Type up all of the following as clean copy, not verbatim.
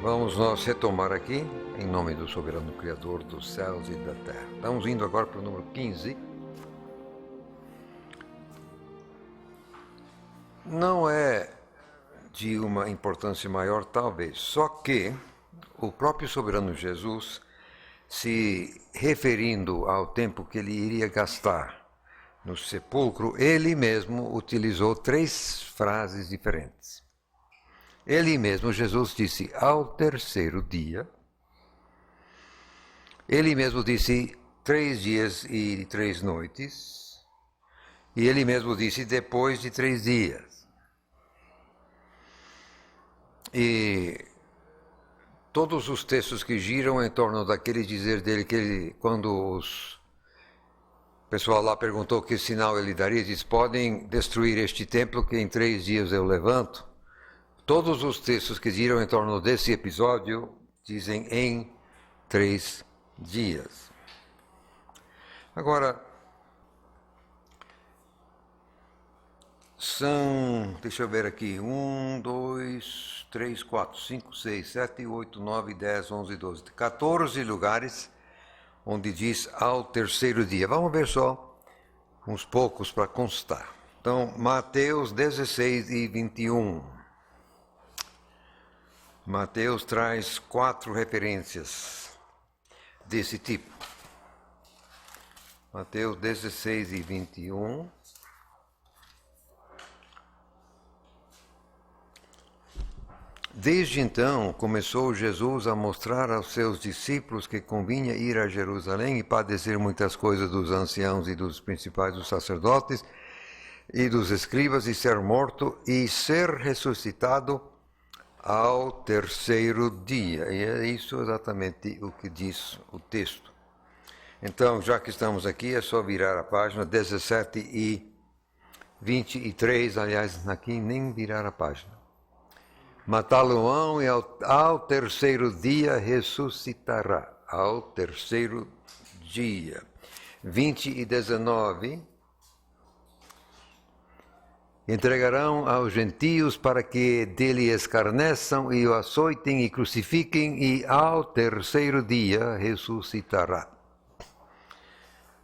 Vamos nós retomar aqui, em nome do soberano Criador dos céus e da terra. Estamos indo agora para o número 15. Não é de uma importância maior, talvez, só que o próprio soberano Jesus, se referindo ao tempo que ele iria gastar no sepulcro, ele mesmo utilizou 3 frases diferentes. Ele mesmo, Jesus, disse ao terceiro dia. Ele mesmo disse 3 dias e 3 noites. E ele mesmo disse depois de 3 dias. E todos os textos que giram em torno daquele dizer dele, que ele, quando o pessoal lá perguntou que sinal ele daria, diz: podem destruir este templo que em 3 dias eu levanto. Todos os textos que giram em torno desse episódio dizem em 3 dias. Agora, deixa eu ver aqui, 1, 2, 3, 4, 5, 6, 7, 8, 9, 10, 11, 12, 14 lugares onde diz ao terceiro dia. Vamos ver só uns poucos para constar. Então, Mateus 16 e 21. Mateus traz 4 referências desse tipo. Mateus 16 e 21. Desde então, começou Jesus a mostrar aos seus discípulos que convinha ir a Jerusalém e padecer muitas coisas dos anciãos e dos principais dos sacerdotes e dos escribas, e ser morto e ser ressuscitado ao terceiro dia. E é isso exatamente o que diz o texto. Então, já que estamos aqui, é só virar a página 17 e 23, aliás, aqui nem virar a página. Matá-lo-ão e ao terceiro dia ressuscitará. Ao terceiro dia. 20 e 19. Entregarão aos gentios para que dele escarneçam e o açoitem e crucifiquem, e ao terceiro dia ressuscitará.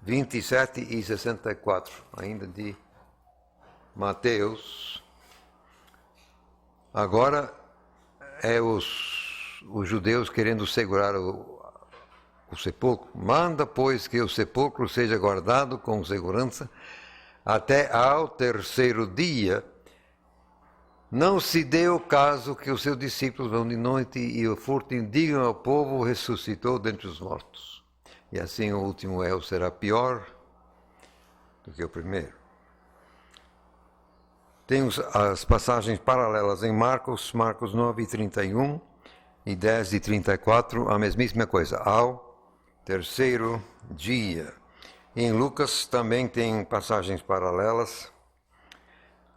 27 e 64, ainda de Mateus. Agora é os judeus querendo segurar o sepulcro. Manda, pois, que o sepulcro seja guardado com segurança até ao terceiro dia. Não se dê o caso que os seus discípulos vão de noite e o furtem, digam ao povo: ressuscitou dentre os mortos. E assim o último erro será pior do que o primeiro. Tem as passagens paralelas em Marcos 9 e 31 e 10 e 34, a mesmíssima coisa, ao terceiro dia. Em Lucas também tem passagens paralelas.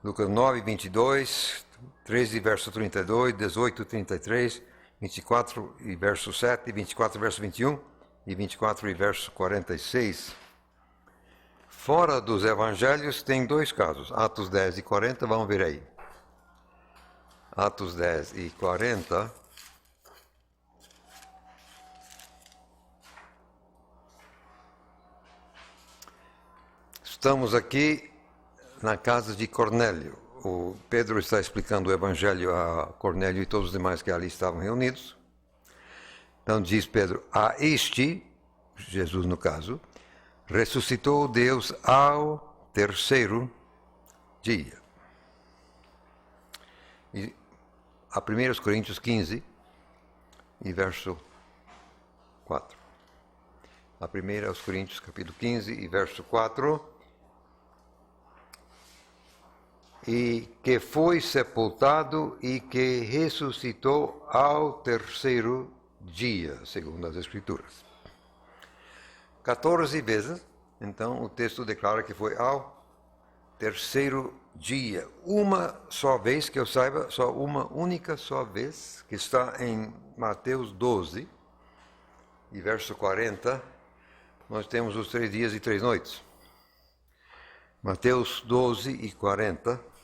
Lucas 9, 22, 13, verso 32, 18, 33, 24 e verso 7, 24 verso 21 e 24 e verso 46. Fora dos evangelhos tem 2 casos, Atos 10 e 40, vamos ver aí. Atos 10 e 40. Estamos aqui na casa de Cornélio. O Pedro está explicando o evangelho a Cornélio e todos os demais que ali estavam reunidos. Então diz Pedro: a este, Jesus no caso, ressuscitou Deus ao terceiro dia. E a 1 Coríntios 15 e verso 4. A 1 Coríntios capítulo 15 e verso 4. E que foi sepultado e que ressuscitou ao terceiro dia, segundo as Escrituras. 14 vezes, então, o texto declara que foi ao terceiro dia. Uma só vez, que eu saiba, só uma única só vez, que está em Mateus 12, e verso 40, nós temos os 3 dias e 3 noites. Mateus 12 e 40.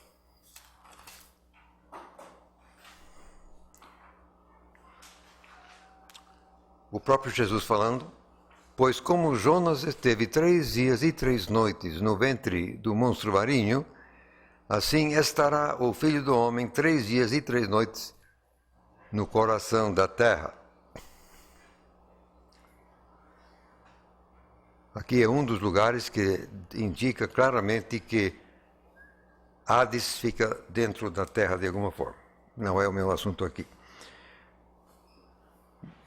o próprio Jesus falando, pois como Jonas esteve 3 dias e 3 noites no ventre do monstro marinho, assim estará o Filho do Homem 3 dias e 3 noites no coração da terra. Aqui é um dos lugares que indica claramente que Hades fica dentro da terra de alguma forma. Não é o meu assunto aqui.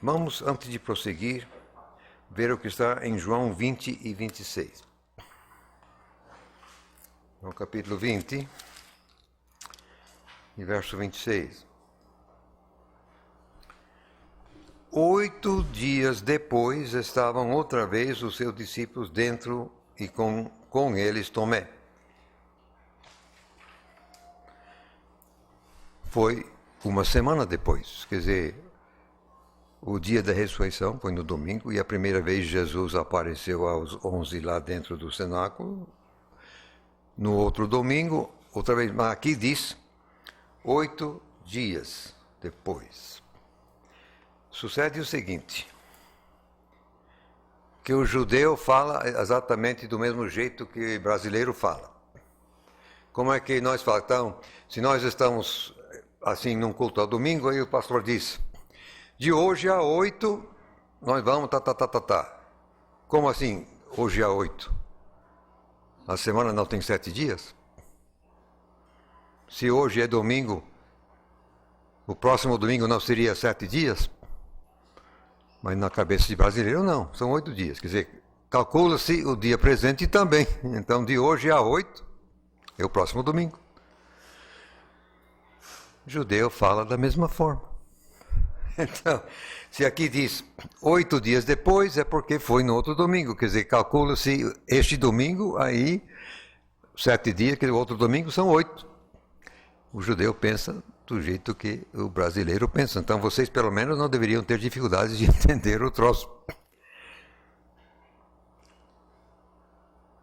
Vamos, antes de prosseguir, ver o que está em João 20 e 26. No capítulo 20, e verso 26. 8 dias depois estavam outra vez os seus discípulos dentro e com eles Tomé. Foi uma semana depois, quer dizer, o dia da ressurreição foi no domingo e a primeira vez Jesus apareceu aos 11 lá dentro do cenáculo. No outro domingo, outra vez, mas aqui diz 8 dias depois. Sucede o seguinte, que o judeu fala exatamente do mesmo jeito que o brasileiro fala. Como é que nós falamos? Então, se nós estamos assim num culto ao domingo, aí o pastor diz, de hoje a 8, nós vamos tá. Como assim, hoje a 8? A semana não tem 7 dias? Se hoje é domingo, o próximo domingo não seria 7 dias? Mas na cabeça de brasileiro não, são 8 dias. Quer dizer, calcula-se o dia presente também. Então, de hoje a 8 é o próximo domingo. O judeu fala da mesma forma. Então, se aqui diz 8 dias depois, é porque foi no outro domingo. Quer dizer, calcula-se este domingo, aí 7 dias, que o outro domingo são 8. O judeu pensa do jeito que o brasileiro pensa. Então vocês pelo menos não deveriam ter dificuldades de entender o troço.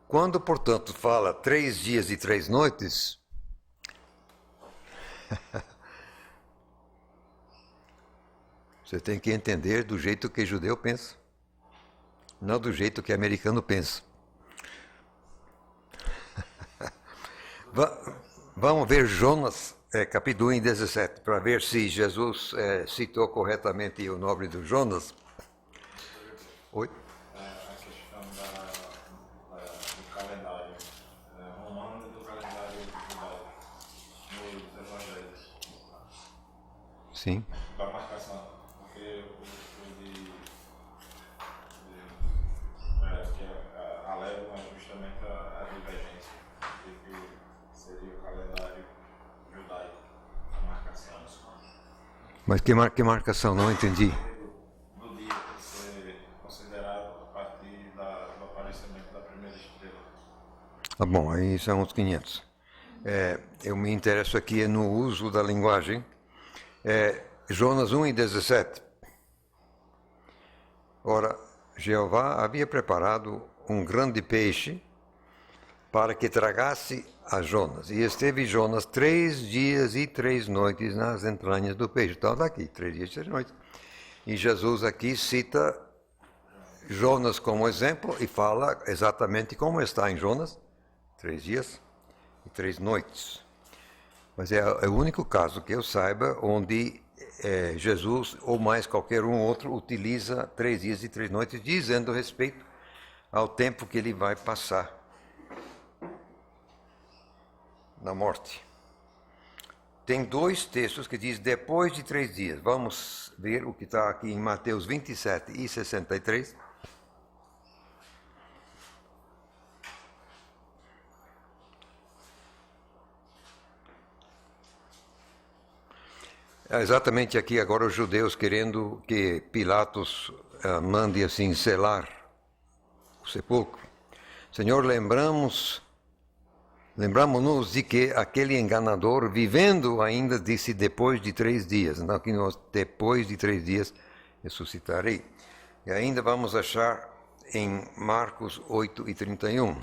Quando, portanto, fala 3 dias e 3 noites, você tem que entender do jeito que judeu pensa, não do jeito que americano pensa. Vamos ver Jonas, capítulo 1, 17, para ver se Jesus citou corretamente o nome do Jonas. Oi? A questão do calendário romano e do calendário judaico nos evangelhos. Sim. Da marcação, porque que alegam justamente a divergência de que seria o calendário judaico, a marcação. Mas que marcação? Não entendi. Do dia que ser considerado a partir do aparecimento da primeira estrela. Ah, bom, aí são uns 500. Eu me interesso aqui no uso da linguagem. Jonas 1 e 17. Ora, Jeová havia preparado um grande peixe para que tragasse a Jonas. E esteve Jonas 3 dias e 3 noites nas entranhas do peixe. Então, está aqui, 3 dias e 3 noites. E Jesus aqui cita Jonas como exemplo e fala exatamente como está em Jonas, 3 dias e 3 noites. Mas é o único caso que eu saiba onde Jesus, ou mais qualquer um outro, utiliza 3 dias e 3 noites, dizendo respeito ao tempo que ele vai passar na morte. Tem 2 textos que diz depois de 3 dias. Vamos ver o que está aqui em Mateus 27 e 63. Exatamente aqui agora os judeus querendo que Pilatos mande assim selar o sepulcro. Senhor, lembramos-nos de que aquele enganador, vivendo ainda, disse depois de 3 dias. Então aqui nós, depois de 3 dias, ressuscitarei. E ainda vamos achar em Marcos 8 e 31.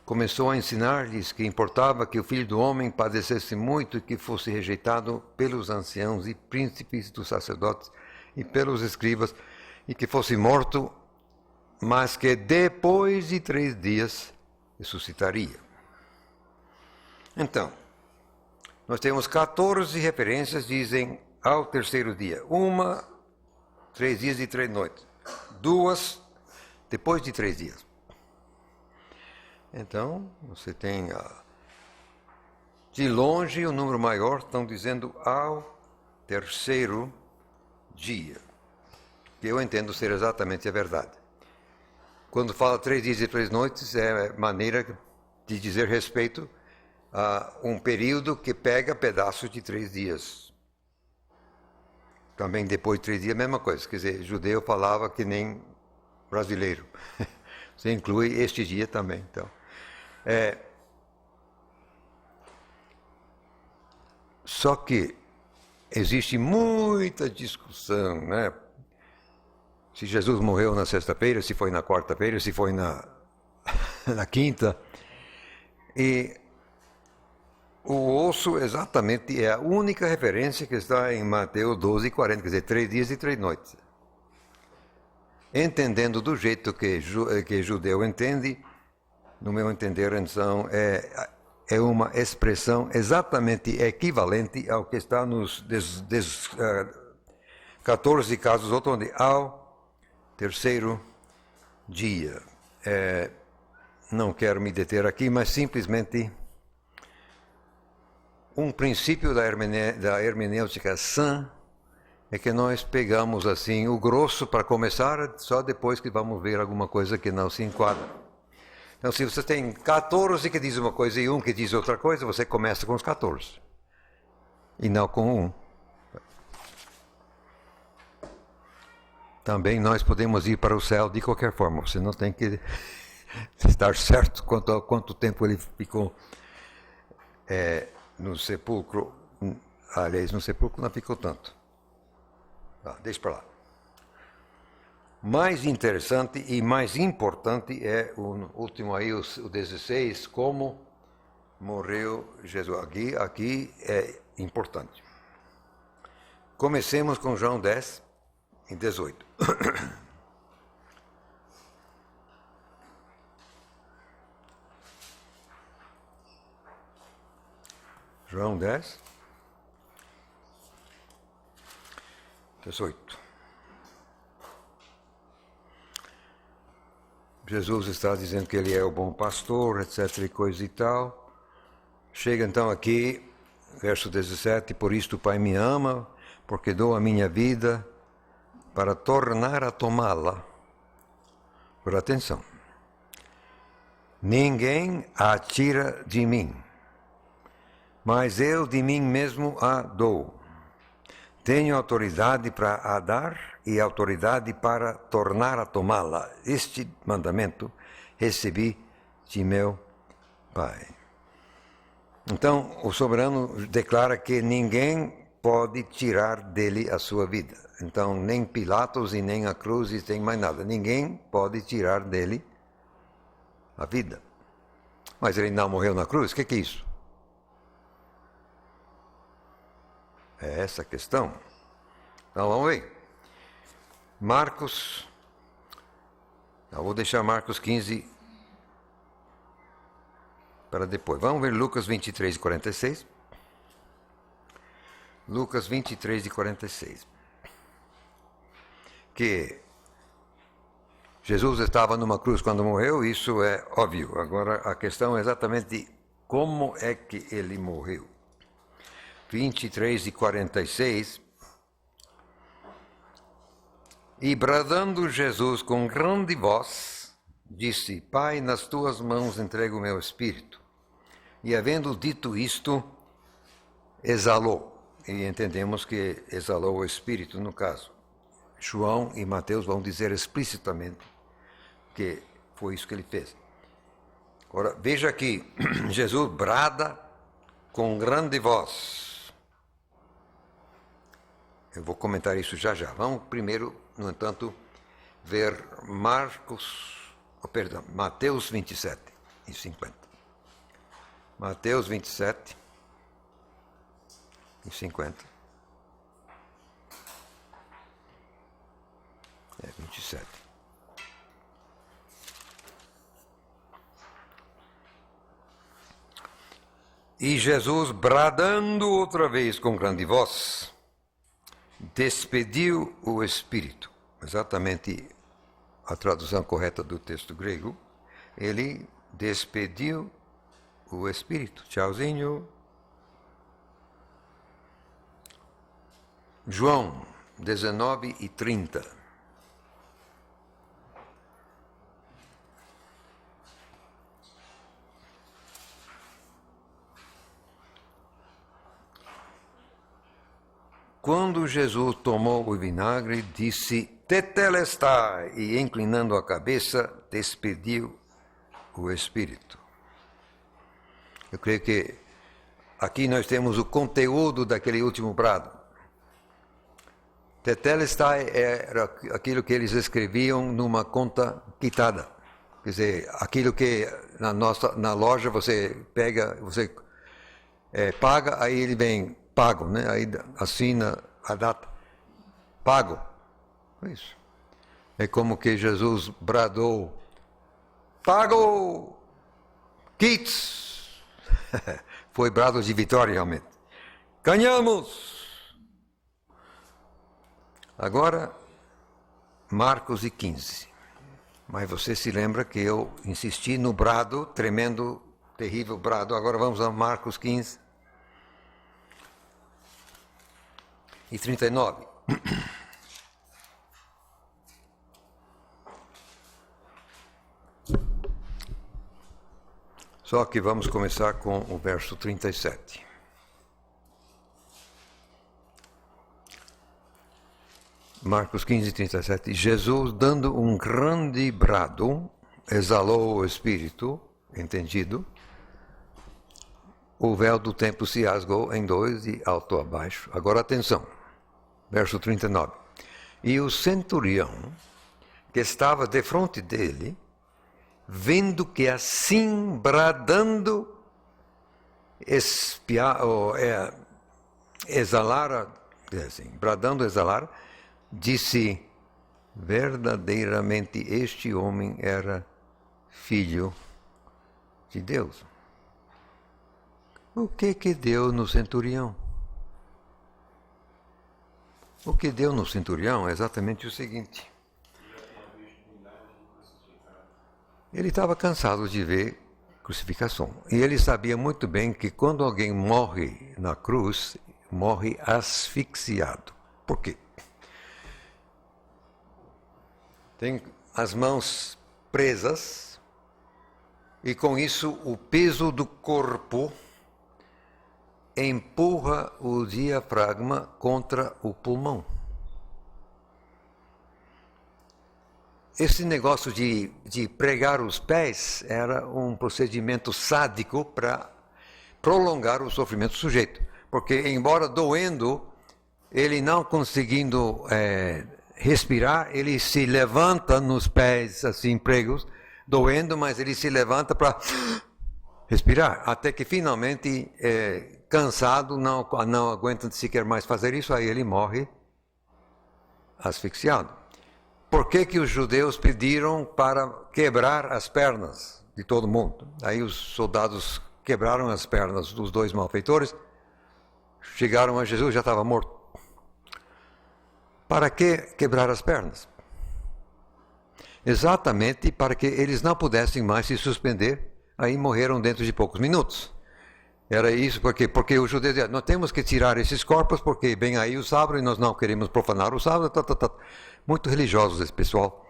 começou a ensinar-lhes que importava que o Filho do Homem padecesse muito e que fosse rejeitado pelos anciãos e príncipes dos sacerdotes e pelos escribas, e que fosse morto, mas que depois de 3 dias ressuscitaria. Então, nós temos 14 referências, dizem ao terceiro dia. 1, 3 dias e 3 noites. 2, depois de 3 dias. Então, você tem, de longe, o número maior, estão dizendo ao terceiro dia, que eu entendo ser exatamente a verdade. Quando fala 3 dias e 3 noites, é maneira de dizer respeito a um período que pega pedaços de 3 dias. Também depois de 3 dias, a mesma coisa. Quer dizer, judeu falava que nem brasileiro. Você inclui este dia também, então. Só que existe muita discussão, né? Se Jesus morreu na sexta-feira, se foi na quarta-feira, se foi na quinta. E o osso exatamente é a única referência que está em Mateus 12, 40, quer dizer, 3 dias e 3 noites. Entendendo do jeito que judeu entende, no meu entender, então, é uma expressão exatamente equivalente ao que está nos 14 casos outros, onde ao terceiro dia. Não quero me deter aqui, mas simplesmente um princípio da hermenêutica sã é que nós pegamos assim o grosso para começar, só depois que vamos ver alguma coisa que não se enquadra. Então, se você tem 14 que diz uma coisa e um que diz outra coisa, você começa com os 14 e não com um. Também nós podemos ir para o céu de qualquer forma, você não tem que estar certo quanto a quanto tempo ele ficou no sepulcro. Aliás, no sepulcro não ficou tanto. Deixa para lá. Mais interessante e mais importante é o último aí, o 16, como morreu Jesus. Aqui é importante. Comecemos com João 10, em 18. João 10, 18. Jesus está dizendo que ele é o bom pastor, etc. e coisa e tal. Chega então aqui, verso 17, por isto o Pai me ama, porque dou a minha vida para tornar a tomá-la. Por atenção. Ninguém a tira de mim, mas eu de mim mesmo a dou. Tenho autoridade para a dar e autoridade para tornar a tomá-la. Este mandamento recebi de meu Pai. Então, o soberano declara que ninguém pode tirar dele a sua vida. Então, nem Pilatos e nem a cruz e tem mais nada. Ninguém pode tirar dele a vida. Mas ele não morreu na cruz? O que é isso? É essa a questão. Então, vamos ver. Marcos, eu vou deixar Marcos 15 para depois. Vamos ver Lucas 23 e 46. Lucas 23 e 46. Que Jesus estava numa cruz quando morreu, isso é óbvio. Agora, a questão é exatamente como é que ele morreu. 23 e 46. E bradando Jesus com grande voz, disse: Pai, nas tuas mãos entrego o meu espírito. E havendo dito isto, exalou. E entendemos que exalou o espírito no caso. João e Mateus vão dizer explicitamente que foi isso que ele fez. Agora, veja aqui, Jesus brada com grande voz. Eu vou comentar isso já já. Vamos primeiro, no entanto, ver Mateus 27. e 50. Mateus 27 e 50. 27. E Jesus, bradando outra vez com grande voz, despediu o Espírito. Exatamente a tradução correta do texto grego. Ele despediu o Espírito. Tchauzinho. João 19 e 30. Quando Jesus tomou o vinagre, disse, tetelestai, e inclinando a cabeça, despediu o Espírito. Eu creio que aqui nós temos o conteúdo daquele último brado. Tetelestai era aquilo que eles escreviam numa conta quitada. Quer dizer, aquilo que na loja você pega, você paga, aí ele vem pago, né? Aí assina a data, pago. Isso. É como que Jesus bradou, pago, kits. Foi brado de vitória realmente. Ganhamos! Agora, Marcos 15. Mas você se lembra que eu insisti no brado, tremendo, terrível brado. Agora vamos a Marcos 15. E 39. Só que vamos começar com o verso 37. Marcos 15, 37. Jesus, dando um grande brado, exalou o Espírito, entendido. O véu do templo se rasgou em dois, de alto a baixo. Agora atenção. Verso 39. E o centurião, que estava defronte dele, vendo que assim, bradando, exalara, disse, verdadeiramente este homem era filho de Deus. O que deu no centurião? O que deu no centurião é exatamente o seguinte. Ele estava cansado de ver crucificação. E ele sabia muito bem que quando alguém morre na cruz, morre asfixiado. Por quê? Tem as mãos presas e com isso o peso do corpo empurra o diafragma contra o pulmão. Esse negócio de pregar os pés era um procedimento sádico para prolongar o sofrimento do sujeito. Porque, embora doendo, ele não conseguindo respirar, ele se levanta nos pés assim pregos, doendo, mas ele se levanta para respirar, até que finalmente, cansado, não aguenta sequer mais fazer isso, aí ele morre asfixiado. Por que os judeus pediram para quebrar as pernas de todo mundo? Aí os soldados quebraram as pernas dos dois malfeitores, chegaram a Jesus, já estava morto. Para que quebrar as pernas? Exatamente para que eles não pudessem mais se suspender, aí morreram dentro de poucos minutos. Era isso, porque os judeus diziam, nós temos que tirar esses corpos, porque vem aí o sábado e nós não queremos profanar o sábado. Muito religiosos esse pessoal.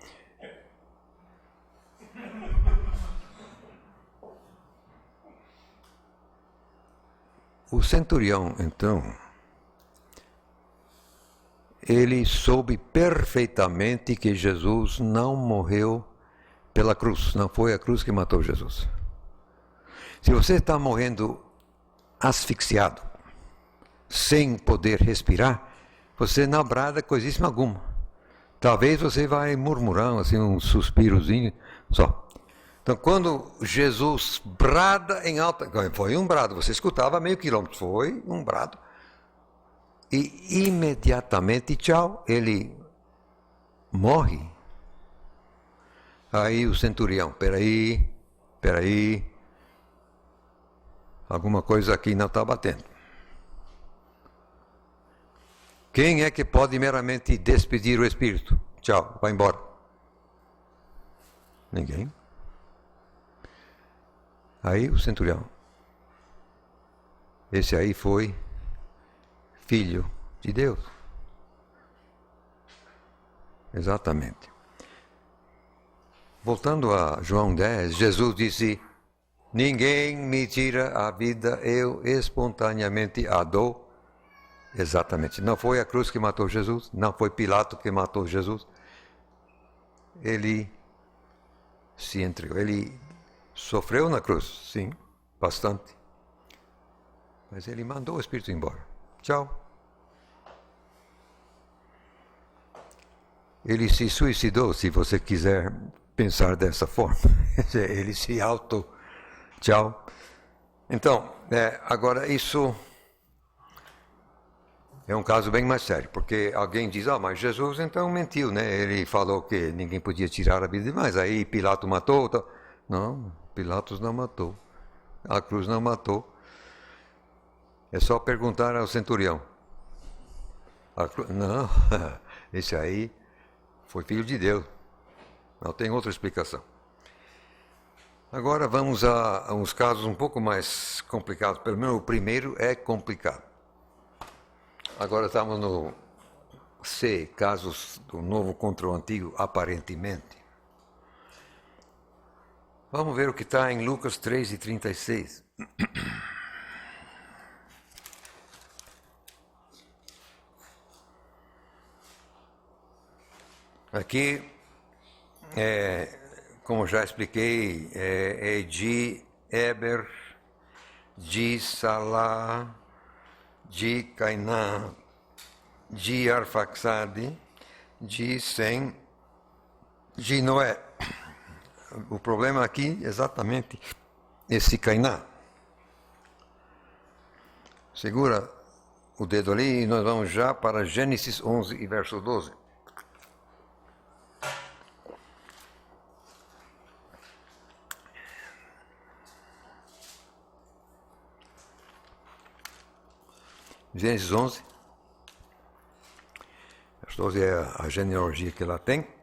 O centurião, então, ele soube perfeitamente que Jesus não morreu pela cruz, não foi a cruz que matou Jesus. Se você está morrendo asfixiado, sem poder respirar, você não brada coisíssima alguma. Talvez você vai murmurar assim, um suspirozinho só. Então, quando Jesus brada em alta... Foi um brado, você escutava meio quilômetro, foi um brado. E imediatamente, tchau, ele morre. Aí o centurião, peraí, alguma coisa aqui não está batendo. Quem é que pode meramente despedir o espírito? Tchau, vai embora. Ninguém. Aí o centurião. Esse aí foi filho de Deus. Exatamente. Voltando a João 10, Jesus disse: ninguém me tira a vida, eu espontaneamente a dou. Exatamente. Não foi a cruz que matou Jesus, não foi Pilato que matou Jesus. Ele se entregou, ele sofreu na cruz, sim, bastante. Mas ele mandou o Espírito embora. Tchau. Ele se suicidou, se você quiser pensar dessa forma. Ele se tchau. Então, agora isso é um caso bem mais sério, porque alguém diz, mas Jesus então mentiu, né? Ele falou que ninguém podia tirar a vida, mas aí Pilato matou. Não, Pilatos não matou. A cruz não matou. É só perguntar ao centurião. Não, esse aí foi filho de Deus. Não tem outra explicação. Agora vamos a uns casos um pouco mais complicados. Pelo menos o primeiro é complicado. Agora estamos no C, casos do novo contra o antigo, aparentemente. Vamos ver o que está em Lucas 3:36. Aqui, como já expliquei, é de Eber, de Salá, de Cainá, de Arfaxade, de Sem, de Noé. O problema aqui, exatamente, esse Cainá. Segura o dedo ali e nós vamos já para Gênesis 11 e verso 12. Gênesis 11, verso 12 é a genealogia que ela tem.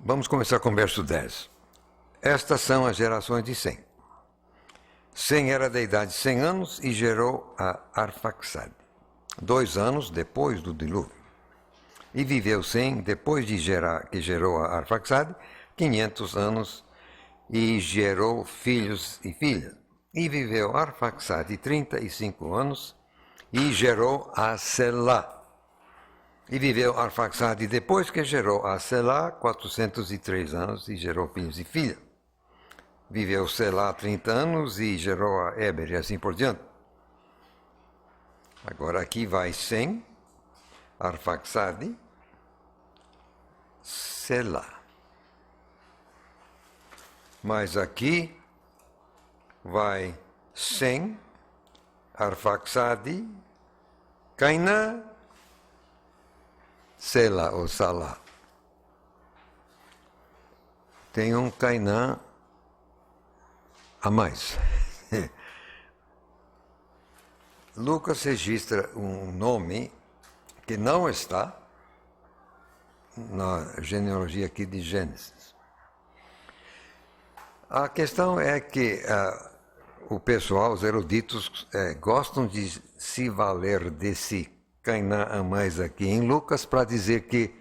Vamos começar com o verso 10. Estas são as gerações de Sem. Sem era da idade de 100 anos e gerou a Arfaxade, 2 anos depois do dilúvio. E viveu Sem, depois de que gerou a Arfaxade, 500 anos e gerou filhos e filhas. E viveu Arfaxade 35 anos e gerou a Selá. E viveu Arfaxade depois que gerou a Selá 403 anos e gerou filhos e filhas. Viveu Selá 30 anos e gerou a Eber e assim por diante. Agora aqui vai Sem, Arfaxade, Selá. Mas aqui vai Sem, Arfaxade, Cainá, Selá ou Salá. Tem um Cainá a mais. Lucas registra um nome que não está na genealogia aqui de Gênesis. A questão é que o pessoal, os eruditos, gostam de se valer desse Cainá a mais aqui em Lucas para dizer que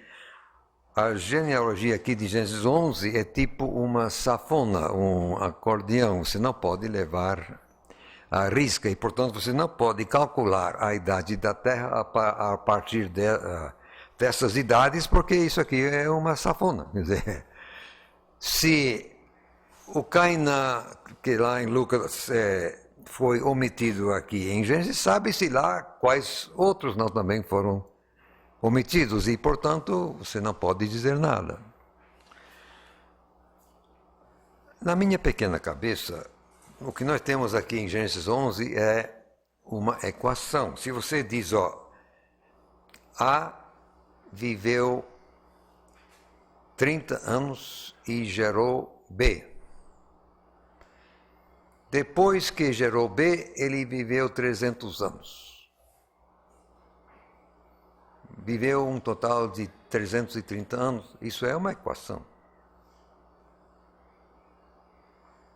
a genealogia aqui de Gênesis 11 é tipo uma sanfona, um acordeão. Você não pode levar à risca e, portanto, você não pode calcular a idade da Terra a partir dessas idades, porque isso aqui é uma sanfona. Quer dizer, se o Cainá, que lá em Lucas foi omitido aqui em Gênesis, sabe-se lá quais outros não também foram omitidos, e, portanto, você não pode dizer nada. Na minha pequena cabeça, o que nós temos aqui em Gênesis 11 é uma equação. Se você diz, A viveu 30 anos e gerou B. Depois que gerou B, ele viveu 300 anos. Viveu um total de 330 anos. Isso é uma equação.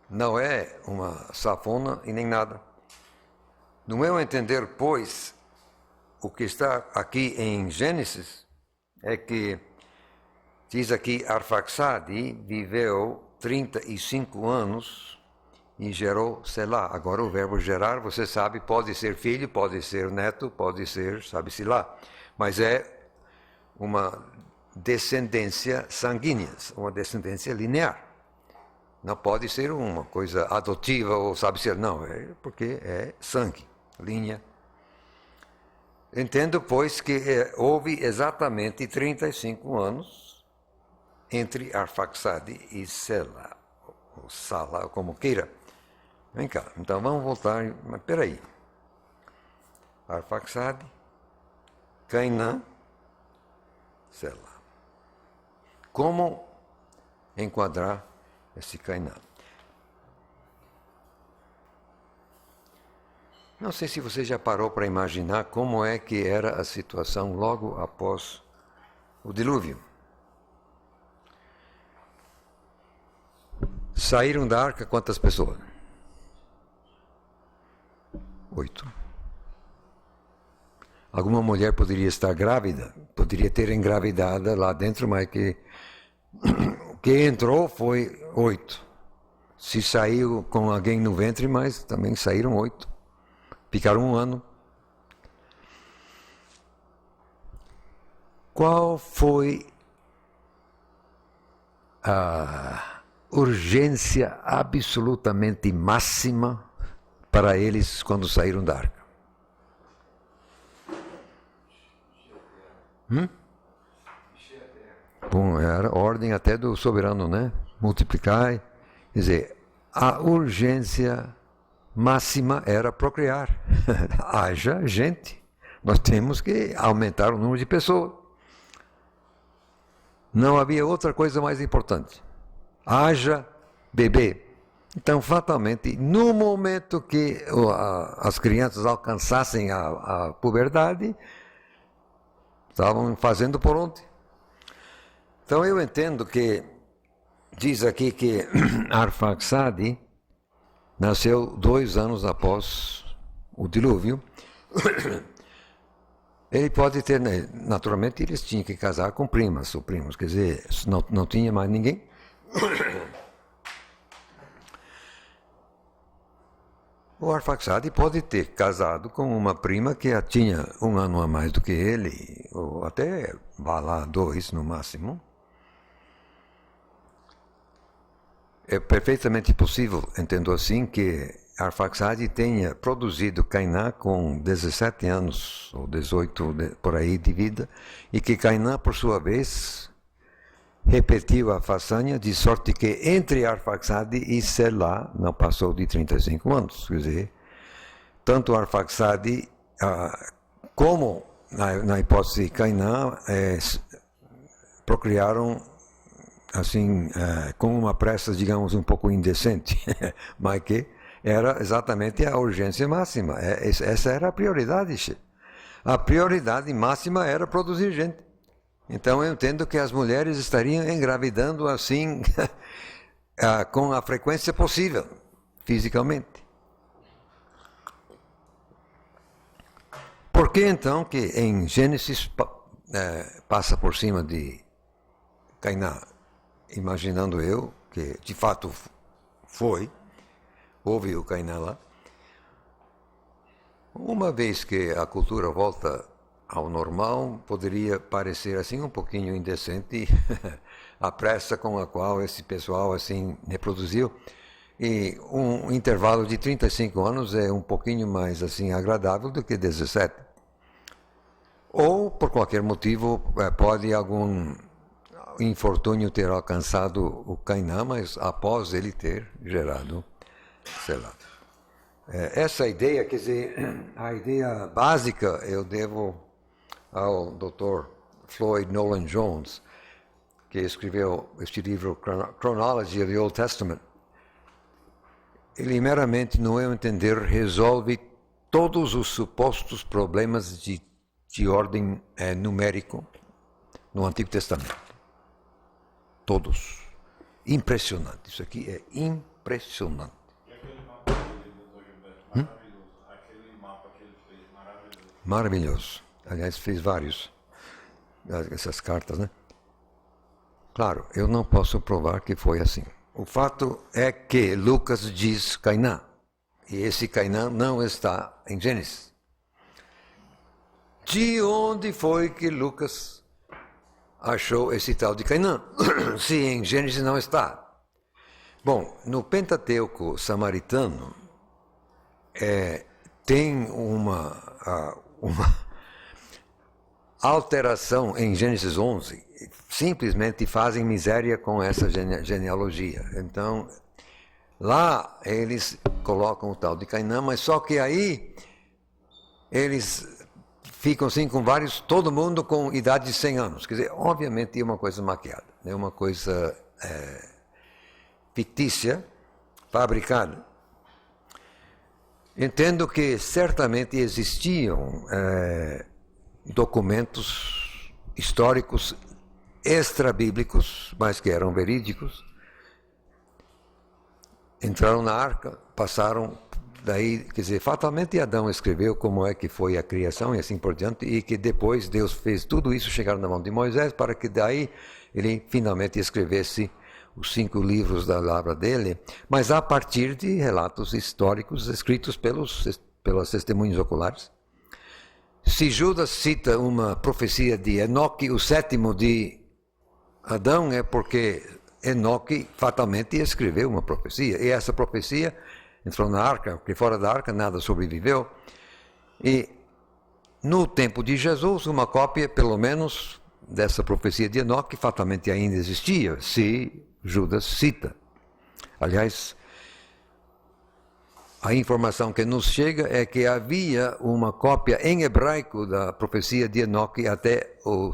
Não é uma safona e nem nada. No meu entender, pois, o que está aqui em Gênesis é que diz aqui Arfaxade viveu 35 anos e gerou Selá. Agora o verbo gerar, você sabe, pode ser filho, pode ser neto, pode ser, sabe-se lá. Mas é uma descendência sanguínea, uma descendência linear. Não pode ser uma coisa adotiva ou sabe-se, não, é porque é sangue, linha. Entendo, pois, que houve exatamente 35 anos entre Arfaxade e Selá, ou Sala, como queira. Vem cá, então vamos voltar, mas peraí. Arfaxade, Cainã, Selá. Como enquadrar esse Cainã? Não sei se você já parou para imaginar como é que era a situação logo após o dilúvio. Saíram da arca quantas pessoas? 8. Alguma mulher poderia estar grávida, poderia ter engravidado lá dentro, mas que o que entrou foi 8. Se saiu com alguém no ventre, mas também saíram 8. Ficaram 1 ano. Qual foi a urgência absolutamente máxima para eles quando saíram da arca? Bom, era ordem até do soberano, né? Multiplicai. Quer dizer, a urgência máxima era procriar. Haja gente. Nós temos que aumentar o número de pessoas. Não havia outra coisa mais importante. Haja bebê. Então, fatalmente, no momento que as crianças alcançassem a puberdade, estavam fazendo por onde? Então, eu entendo que diz aqui que Arfaxade nasceu 2 anos após o dilúvio. Ele pode ter, naturalmente, eles tinham que casar com primas ou primos, quer dizer, não tinha mais ninguém. O Arfaxade pode ter casado com uma prima que tinha 1 ano a mais do que ele, ou até, vá lá, 2 no máximo. É perfeitamente possível, entendo assim, que Arfaxade tenha produzido Cainã com 17 anos, ou 18 por aí de vida, e que Cainã, por sua vez, repetiu a façanha, de sorte que entre Arfaxade e Selá não passou de 35 anos. Quer dizer, tanto Arfaxade como, na hipótese Cainã, procriaram assim, com uma pressa, digamos, um pouco indecente, mas que era exatamente a urgência máxima. Essa era a prioridade. A prioridade máxima era produzir gente. Então eu entendo que as mulheres estariam engravidando assim, com a frequência possível, fisicamente. Por que então que em Gênesis passa por cima de Cainã? Imaginando eu que de fato houve o Cainã lá. Uma vez que a cultura volta ao normal, poderia parecer assim um pouquinho indecente a pressa com a qual esse pessoal assim reproduziu. E um intervalo de 35 anos é um pouquinho mais assim agradável do que 17. Ou, por qualquer motivo, pode algum infortúnio ter alcançado o Cainã, mas após ele ter gerado, sei lá. Essa ideia, quer dizer, a ideia básica eu devo ao Dr. Floyd Nolan Jones, que escreveu este livro Chronology of the Old Testament. Ele meramente, no meu entender, resolve todos os supostos problemas de ordem numérico no Antigo Testamento. Todos. Impressionante. Isso aqui é impressionante. E aquele mapa dele, Dr. Gilberto? Maravilhoso. Aquele mapa que ele fez, maravilhoso. Maravilhoso. Aliás, fez vários. Essas cartas, né? Claro, eu não posso provar que foi assim. O fato é que Lucas diz Cainã. E esse Cainã não está em Gênesis. De onde foi que Lucas achou esse tal de Cainã? Se em Gênesis não está. Bom, no Pentateuco samaritano tem uma alteração em Gênesis 11. Simplesmente fazem miséria com essa genealogia. Então, lá eles colocam o tal de Cainã, mas só que aí eles ficam assim com vários, todo mundo com idade de 100 anos. Quer dizer, obviamente é uma coisa maquiada, é uma coisa fictícia, fabricada. Entendo que certamente existiam documentos históricos extrabíblicos, mas que eram verídicos. Entraram na arca, passaram daí, quer dizer, fatalmente Adão escreveu como é que foi a criação e assim por diante, e que depois Deus fez tudo isso chegar na mão de Moisés para que daí ele finalmente escrevesse os 5 livros da palavra dele, mas a partir de relatos históricos escritos pelas testemunhas oculares. Se Judas cita uma profecia de Enoque, o 7º de Adão, é porque Enoque fatalmente escreveu uma profecia, e essa profecia entrou na arca, porque fora da arca nada sobreviveu, e no tempo de Jesus uma cópia, pelo menos, dessa profecia de Enoque fatalmente ainda existia, se Judas cita. Aliás, a informação que nos chega é que havia uma cópia em hebraico da profecia de Enoque até o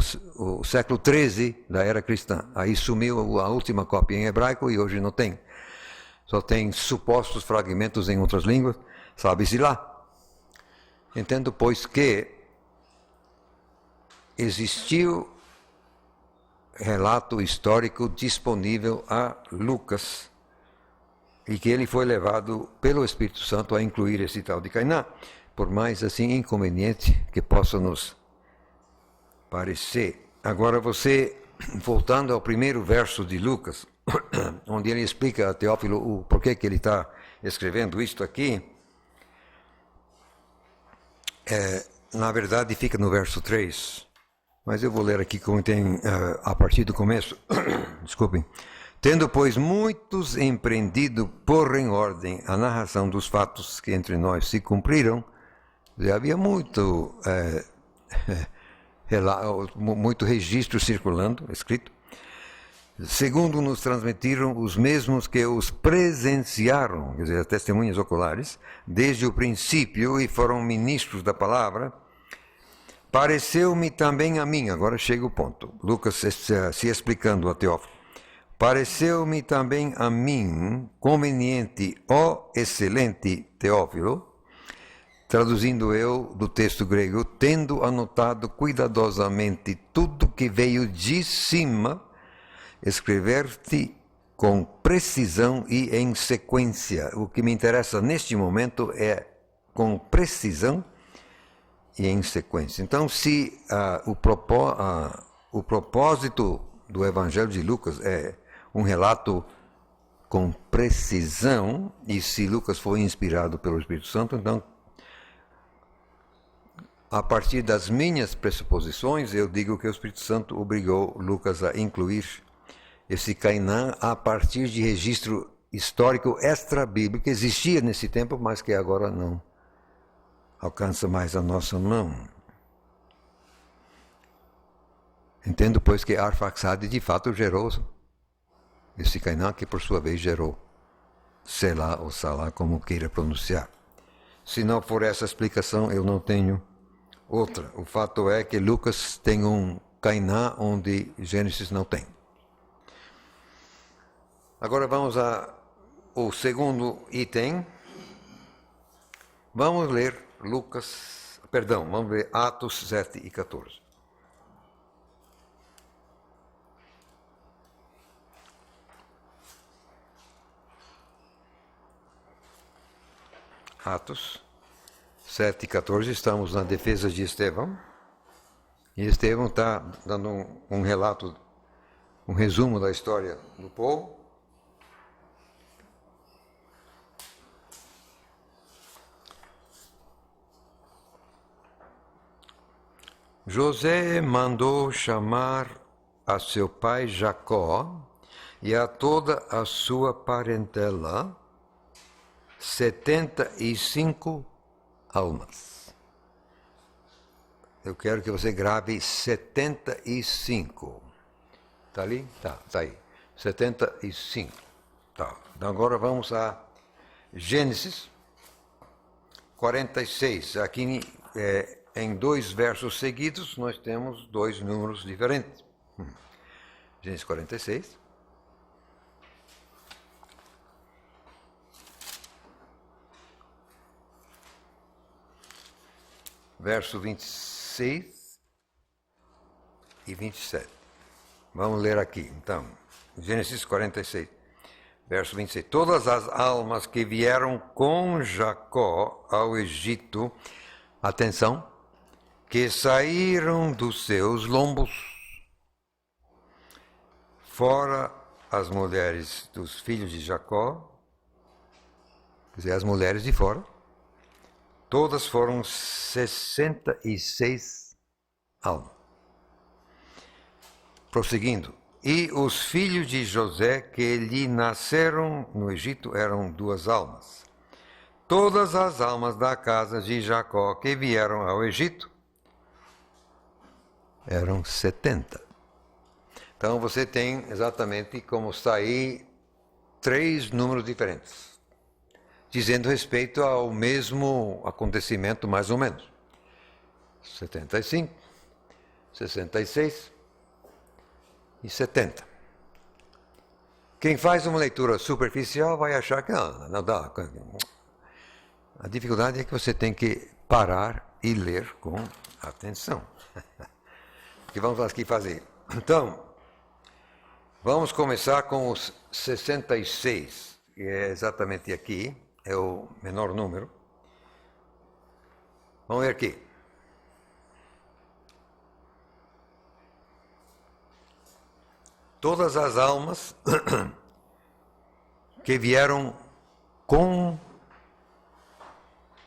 século XIII da era cristã. Aí sumiu a última cópia em hebraico e hoje não tem. Só tem supostos fragmentos em outras línguas, sabe-se lá. Entendo, pois, que existiu relato histórico disponível a Lucas e que ele foi levado pelo Espírito Santo a incluir esse tal de Cainã, por mais assim inconveniente que possa nos parecer. Agora você, voltando ao primeiro verso de Lucas, onde ele explica a Teófilo o porquê que ele está escrevendo isto aqui, na verdade fica no verso 3, mas eu vou ler aqui como tem a partir do começo. Desculpem. Tendo, pois, muitos empreendido por em ordem a narração dos fatos que entre nós se cumpriram, havia muito registro circulando, escrito, segundo nos transmitiram os mesmos que os presenciaram, quer dizer, as testemunhas oculares, desde o princípio e foram ministros da palavra, pareceu-me também a mim, agora chega o ponto, Lucas se explicando a Teófilo, pareceu-me também a mim conveniente, ó excelente Teófilo, traduzindo eu do texto grego, tendo anotado cuidadosamente tudo que veio de cima, escrever-te com precisão e em sequência. O que me interessa neste momento é com precisão e em sequência. Então, se o propósito do Evangelho de Lucas é um relato com precisão, e se Lucas foi inspirado pelo Espírito Santo, então, a partir das minhas pressuposições, eu digo que o Espírito Santo obrigou Lucas a incluir esse Cainã a partir de registro histórico extra-bíblico que existia nesse tempo, mas que agora não alcança mais a nossa mão. Entendo, pois, que Arfaxade de fato gerou esse Cainã, que por sua vez gerou Selá ou Salá, como queira pronunciar. Se não for essa explicação, eu não tenho outra. O fato é que Lucas tem um Cainã onde Gênesis não tem. Agora vamos ao segundo item. Vamos ler vamos ler Atos 7 e 14. Atos 7 e 14, estamos na defesa de Estevão. E Estevão está dando um relato, um resumo da história do povo. José mandou chamar a seu pai Jacó e a toda a sua parentela 75 almas. Eu quero que você grave 75. Está ali? Tá aí. 75. Tá. Então agora vamos a Gênesis 46. Aqui em 2 versos seguidos nós temos 2 números diferentes. Gênesis 46. Verso 26 e 27. Vamos ler aqui, então. Gênesis 46, verso 26. Todas as almas que vieram com Jacó ao Egito, atenção, que saíram dos seus lombos, fora as mulheres dos filhos de Jacó, quer dizer, as mulheres de fora, todas foram 66 almas. Prosseguindo. E os filhos de José que lhe nasceram no Egito eram 2 almas. Todas as almas da casa de Jacó que vieram ao Egito eram 70. Então você tem exatamente como sair 3 números diferentes, dizendo respeito ao mesmo acontecimento, mais ou menos. 75, 66 e 70. Quem faz uma leitura superficial vai achar que não dá. A dificuldade é que você tem que parar e ler com atenção. O que vamos aqui fazer? Então, vamos começar com os 66, que é exatamente aqui. É o menor número. Vamos ver aqui. Todas as almas que vieram com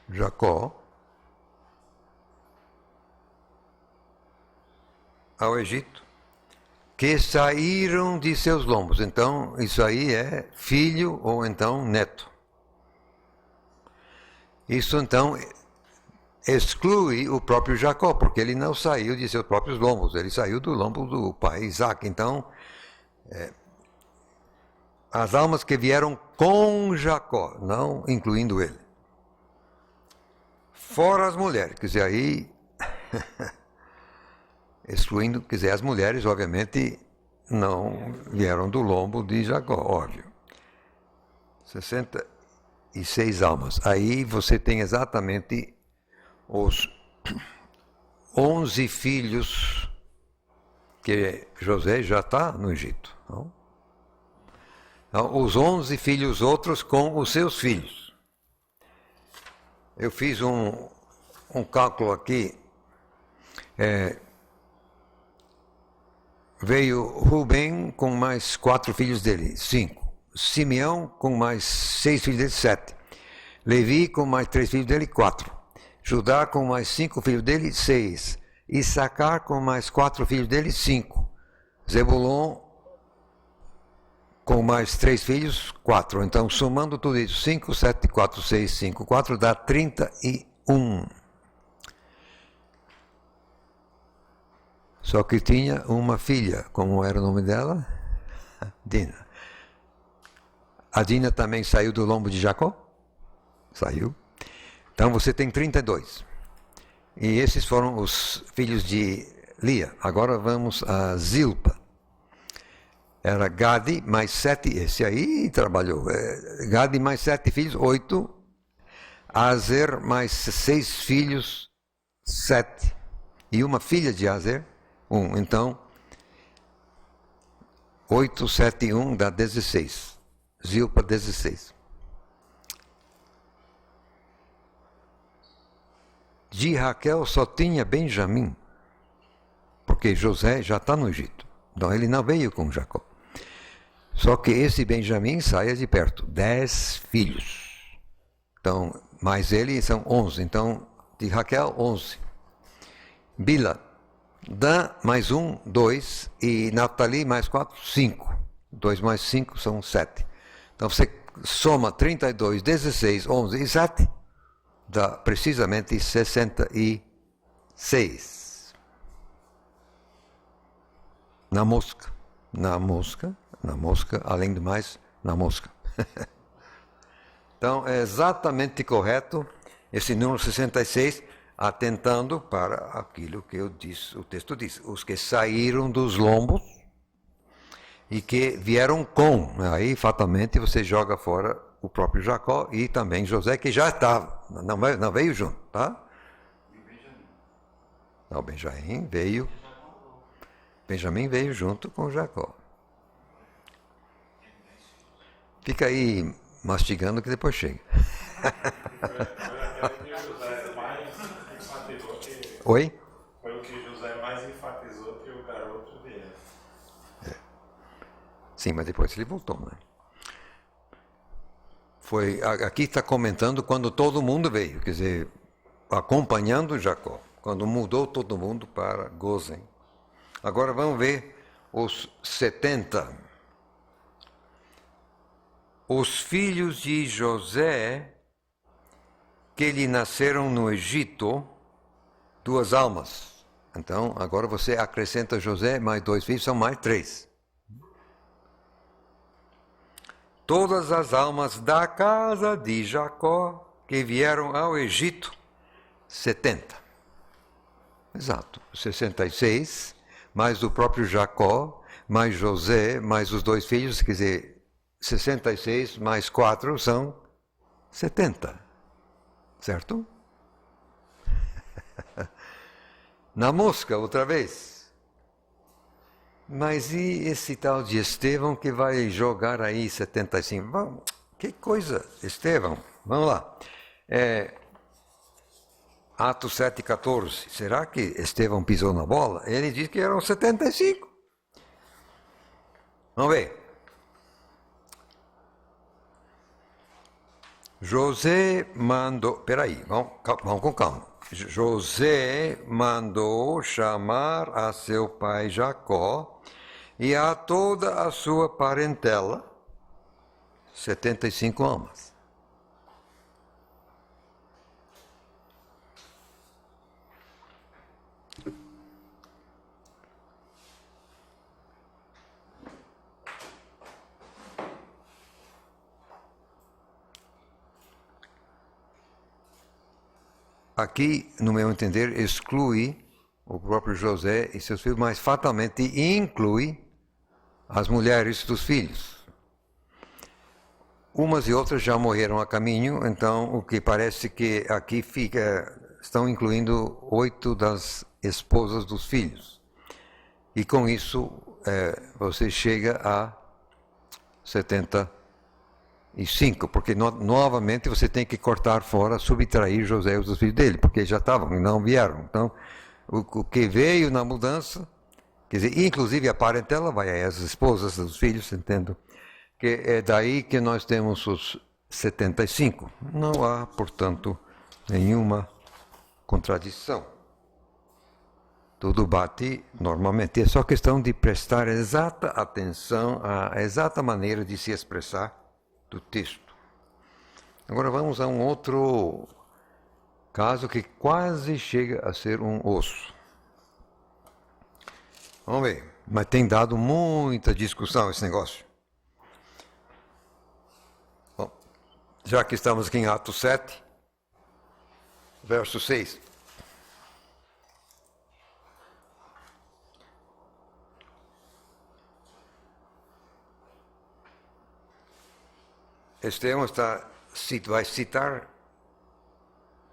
Jacó ao Egito, que saíram de seus lombos. Então, isso aí é filho ou então neto. Isso, então, exclui o próprio Jacó, porque ele não saiu de seus próprios lombos, ele saiu do lombo do pai Isaac. Então, as almas que vieram com Jacó, não incluindo ele. Fora as mulheres, quer dizer, aí, excluindo, quer dizer, as mulheres, obviamente, não vieram do lombo de Jacó, óbvio. 66 almas. Aí você tem exatamente os 11 filhos que José já está no Egito. Não? Então, os 11 filhos outros com os seus filhos. Eu fiz um cálculo aqui. Veio Rubem com mais 4 filhos dele, 5. Simeão com mais 6 filhos dele, 7. Levi com mais 3 filhos dele, 4. Judá com mais 5 filhos dele, 6. Issacar com mais 4 filhos dele, 5. Zebulon com mais 3 filhos, 4. Então, somando tudo isso, 5, 7, 4, 6, 5, 4, dá 31. Só que tinha uma filha, como era o nome dela? Dina. A Dina também saiu do lombo de Jacó? Saiu. Então você tem 32. E esses foram os filhos de Lia. Agora vamos a Zilpa. Era Gade mais 7, esse aí trabalhou. Gade mais 7 filhos, 8. Azer mais 6 filhos, 7. E uma filha de Azer, 1. Então, 8, 7 e 1 dá 16. Zilpa, 16. De Raquel só tinha Benjamim, porque José já está no Egito. Então ele não veio com Jacó. Só que esse Benjamim saia de perto, 10 filhos. Então, mais ele são 11. Então, de Raquel, 11. Bila, Dan mais 1, 2. E Naftali mais 4, 5. 2 mais 5 são 7. Então você soma 32, 16, 11 e 7. Dá precisamente 66. Na mosca, além do mais, na mosca. Então, é exatamente correto esse número 66, atentando para aquilo que o texto diz. Os que saíram dos lombos e que vieram com. Aí, fatalmente, você joga fora o próprio Jacó e também José, que já estava, não veio junto, tá? Não, Benjamim veio junto com Jacó. Fica aí mastigando que depois chega. Oi? Foi o que José mais enfatizou que o garoto viesse. Sim, mas depois ele voltou, né? Aqui está comentando quando todo mundo veio, quer dizer, acompanhando Jacó, quando mudou todo mundo para Gozen. Agora vamos ver os 70. Os filhos de José, que lhe nasceram no Egito, 2 almas. Então, agora você acrescenta José, mais 2 filhos, são mais 3. Todas as almas da casa de Jacó que vieram ao Egito, 70. Exato, 66, mais o próprio Jacó, mais José, mais os 2 filhos, quer dizer, 66 mais 4 são 70. Certo? Na mosca, outra vez. Mas e esse tal de Estevão que vai jogar aí 75? Vamos, que coisa, Estevão. Vamos lá. Atos 7,14. Será que Estevão pisou na bola? Ele diz que eram 75. Vamos ver. José mandou... Peraí, vamos com calma. José mandou chamar a seu pai Jacó e a toda a sua parentela, 75 almas. Aqui, no meu entender, exclui o próprio José e seus filhos, mas fatalmente inclui as mulheres dos filhos. Umas e outras já morreram a caminho, então o que parece que aqui estão incluindo 8 das esposas dos filhos. E com isso você chega a 75, porque novamente você tem que cortar fora, subtrair José e os filhos dele, porque já estavam e não vieram. Então, o que veio na mudança, quer dizer, inclusive a parentela, vai aí as esposas dos filhos, entendo, que é daí que nós temos os 75. Não há, portanto, nenhuma contradição. tudo bate normalmente. É só questão de prestar exata atenção à exata maneira de se expressar do texto. Agora vamos a um outro caso que quase chega a ser um osso. Vamos ver, mas tem dado muita discussão esse negócio. Bom, já que estamos aqui em Atos 7, verso 6. Estevão vai citar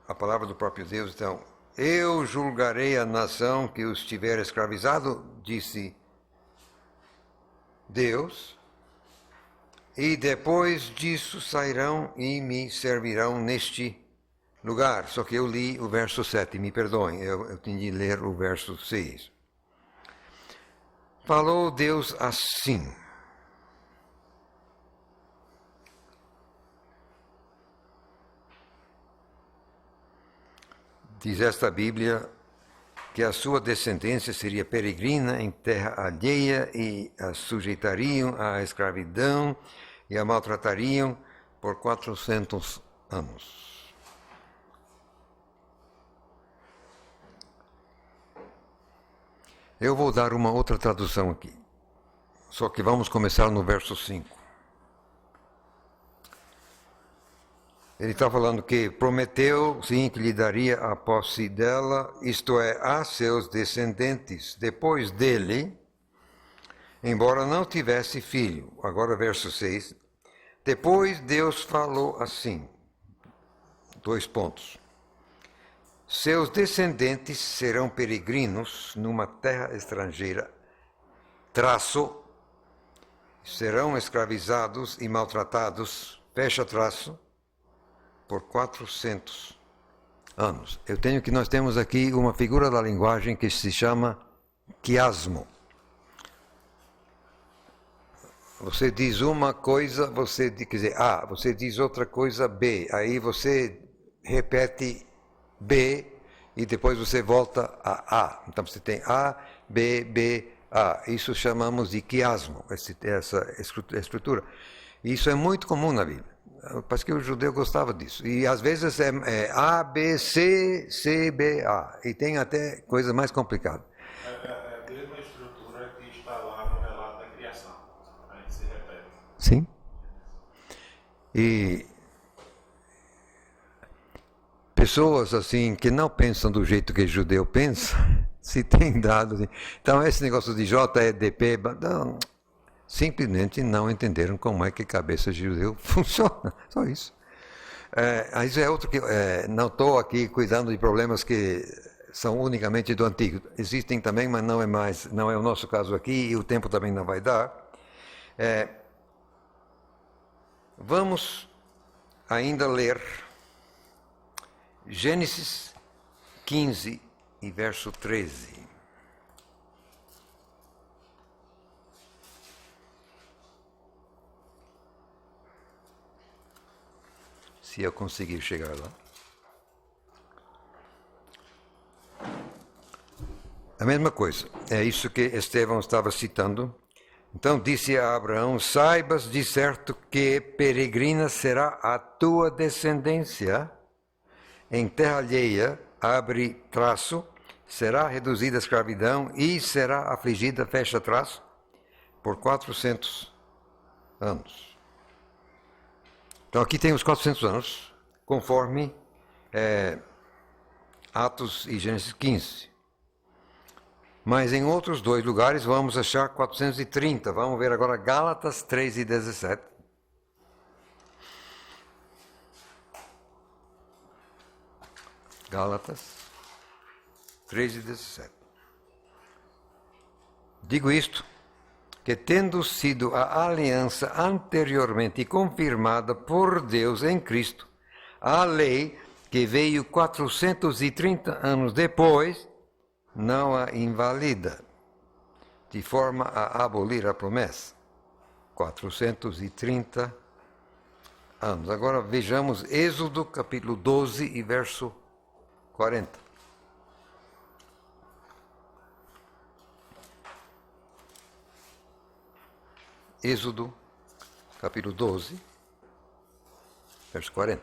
a palavra do próprio Deus. Então, eu julgarei a nação que os tiver escravizado, disse Deus, e depois disso sairão e me servirão neste lugar. Só que eu li o verso 7, me perdoem, eu tinha de ler o verso 6. Falou Deus assim: diz esta Bíblia que a sua descendência seria peregrina em terra alheia e a sujeitariam à escravidão e a maltratariam por 400 anos. Eu vou dar uma outra tradução aqui, só que vamos começar no verso 5. Ele está falando que prometeu, sim, que lhe daria a posse dela, isto é, a seus descendentes, depois dele, embora não tivesse filho. Agora, verso 6. Depois Deus falou assim, 2 pontos. Seus descendentes serão peregrinos numa terra estrangeira, traço, serão escravizados e maltratados, fecha traço, por 400 anos. Nós temos aqui uma figura da linguagem que se chama quiasmo. Você diz uma coisa, você diz A, você diz outra coisa B, aí você repete B e depois você volta a A. Então você tem A, B, B, A. Isso chamamos de quiasmo, essa estrutura. E isso é muito comum na Bíblia. Parece que o judeu gostava disso. E às vezes é A, B, C, C, B, A. E tem até coisa mais complicada. É a mesma estrutura que está lá no relato da criação. A gente se repete. Sim. E pessoas assim que não pensam do jeito que o judeu pensa, se tem dado. Então esse negócio de JEDP, não, simplesmente não entenderam como é que a cabeça de judeu funciona. Só isso. Isso é outro que não estou aqui cuidando de problemas que são unicamente do antigo. Existem também, mas não é o nosso caso aqui e o tempo também não vai dar. Vamos ainda ler Gênesis 15 e verso 13. Se eu conseguir chegar lá. A mesma coisa, é isso que Estevão estava citando. Então disse a Abraão: saibas de certo que peregrina será a tua descendência em terra alheia, abre traço, será reduzida à escravidão e será afligida, fecha traço, por 400 anos. Então aqui tem os 400 anos, conforme Atos e Gênesis 15. Mas em outros 2 lugares vamos achar 430. Vamos ver agora Gálatas 3 e 17. Gálatas 3 e 17. Digo isto, que tendo sido a aliança anteriormente confirmada por Deus em Cristo, a lei que veio 430 anos depois, não a invalida, de forma a abolir a promessa. 430 anos. Agora vejamos Êxodo capítulo 12 e verso 40. Êxodo, capítulo 12, verso 40.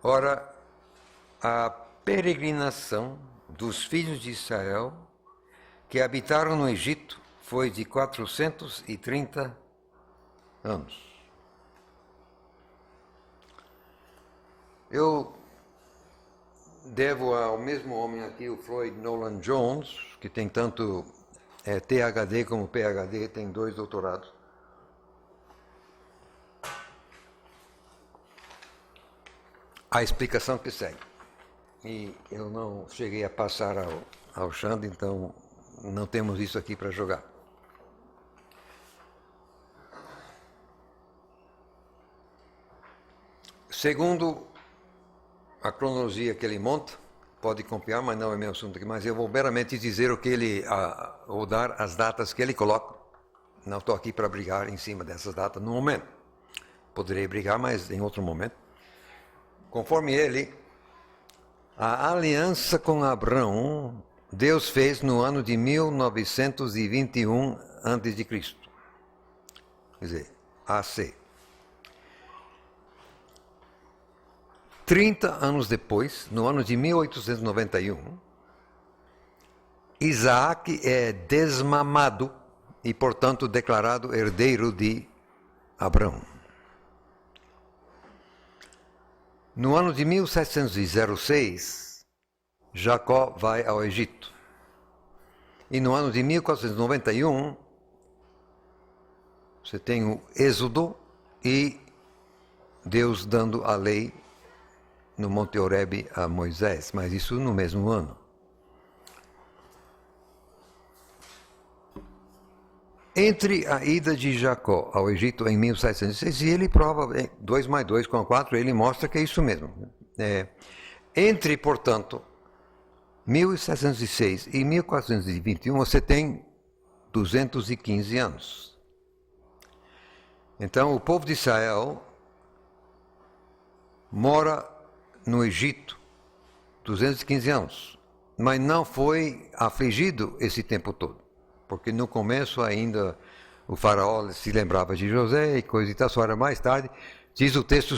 Ora, a peregrinação dos filhos de Israel que habitaram no Egito foi de 430 anos. Eu devo ao mesmo homem aqui, o Floyd Nolan Jones, que tem tanto THD como PhD, tem 2 doutorados. A explicação que segue. E eu não cheguei a passar ao Xande, então não temos isso aqui para jogar. Segundo a cronologia que ele monta, pode copiar, mas não é meu assunto aqui, mas eu vou meramente dizer o que ele, ou dar as datas que ele coloca. Não estou aqui para brigar em cima dessas datas no momento. Poderei brigar, mas em outro momento. Conforme ele, a aliança com Abraão, Deus fez no ano de 1921 a.C. Quer dizer, AC. 30 anos depois, no ano de 1891, Isaac é desmamado e, portanto, declarado herdeiro de Abraão. No ano de 1706, Jacó vai ao Egito. E no ano de 1491, você tem o Êxodo e Deus dando a lei no Monte Horebe a Moisés, mas isso no mesmo ano. Entre a ida de Jacó ao Egito em 1706, e ele prova 2 mais 2 com 4, ele mostra que é isso mesmo. Entre, portanto, 1706 e 1421, você tem 215 anos. Então, o povo de Israel mora no Egito 215 anos, mas não foi afligido esse tempo todo, porque no começo ainda o faraó se lembrava de José e coisa e tal, só era mais tarde. Diz o texto,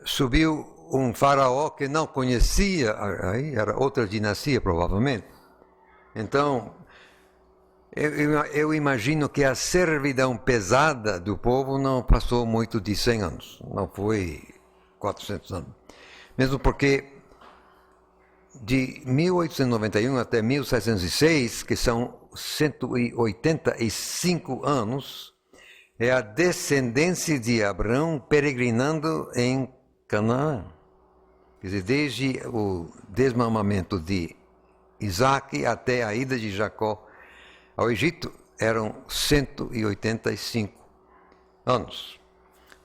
subiu um faraó que não conhecia, aí era outra dinastia provavelmente. Então, eu imagino que a servidão pesada do povo não passou muito de 100 anos, não foi 400 anos. Mesmo porque de 1891 até 1706, que são 185 anos, é a descendência de Abraão peregrinando em Canaã. Quer dizer, desde o desmamamento de Isaac até a ida de Jacó ao Egito, eram 185 anos,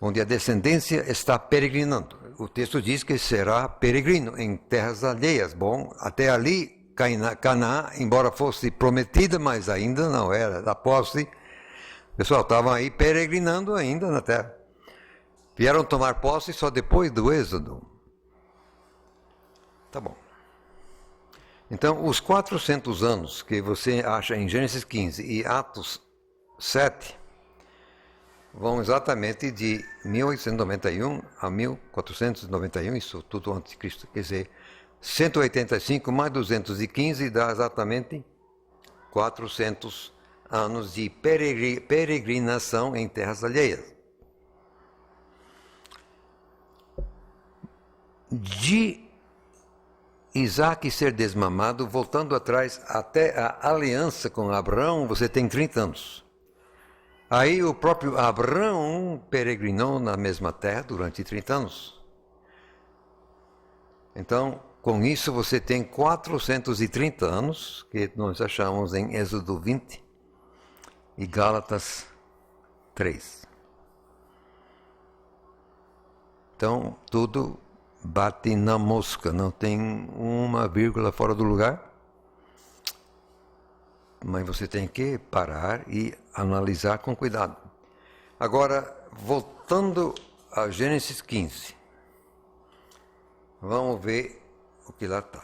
onde a descendência está peregrinando. O texto diz que será peregrino em terras alheias. Bom, até ali, Canaã, embora fosse prometida, mas ainda não era da posse, o pessoal estava aí peregrinando ainda na terra. Vieram tomar posse só depois do Êxodo. Tá bom. Então, os 400 anos que você acha em Gênesis 15 e Atos 7 vão exatamente de 1891 a 1491, isso tudo antes de Cristo. Quer dizer, 185 mais 215 dá exatamente 400 anos de peregrinação em terras alheias. De Isaac ser desmamado, voltando atrás até a aliança com Abraão, você tem 30 anos. Aí o próprio Abraão peregrinou na mesma terra durante 30 anos. Então, com isso você tem 430 anos, que nós achamos em Êxodo 20 e Gálatas 3. Então, tudo bate na mosca, não tem uma vírgula fora do lugar. Mas você tem que parar e analisar com cuidado. Agora, voltando a Gênesis 15, vamos ver o que lá está.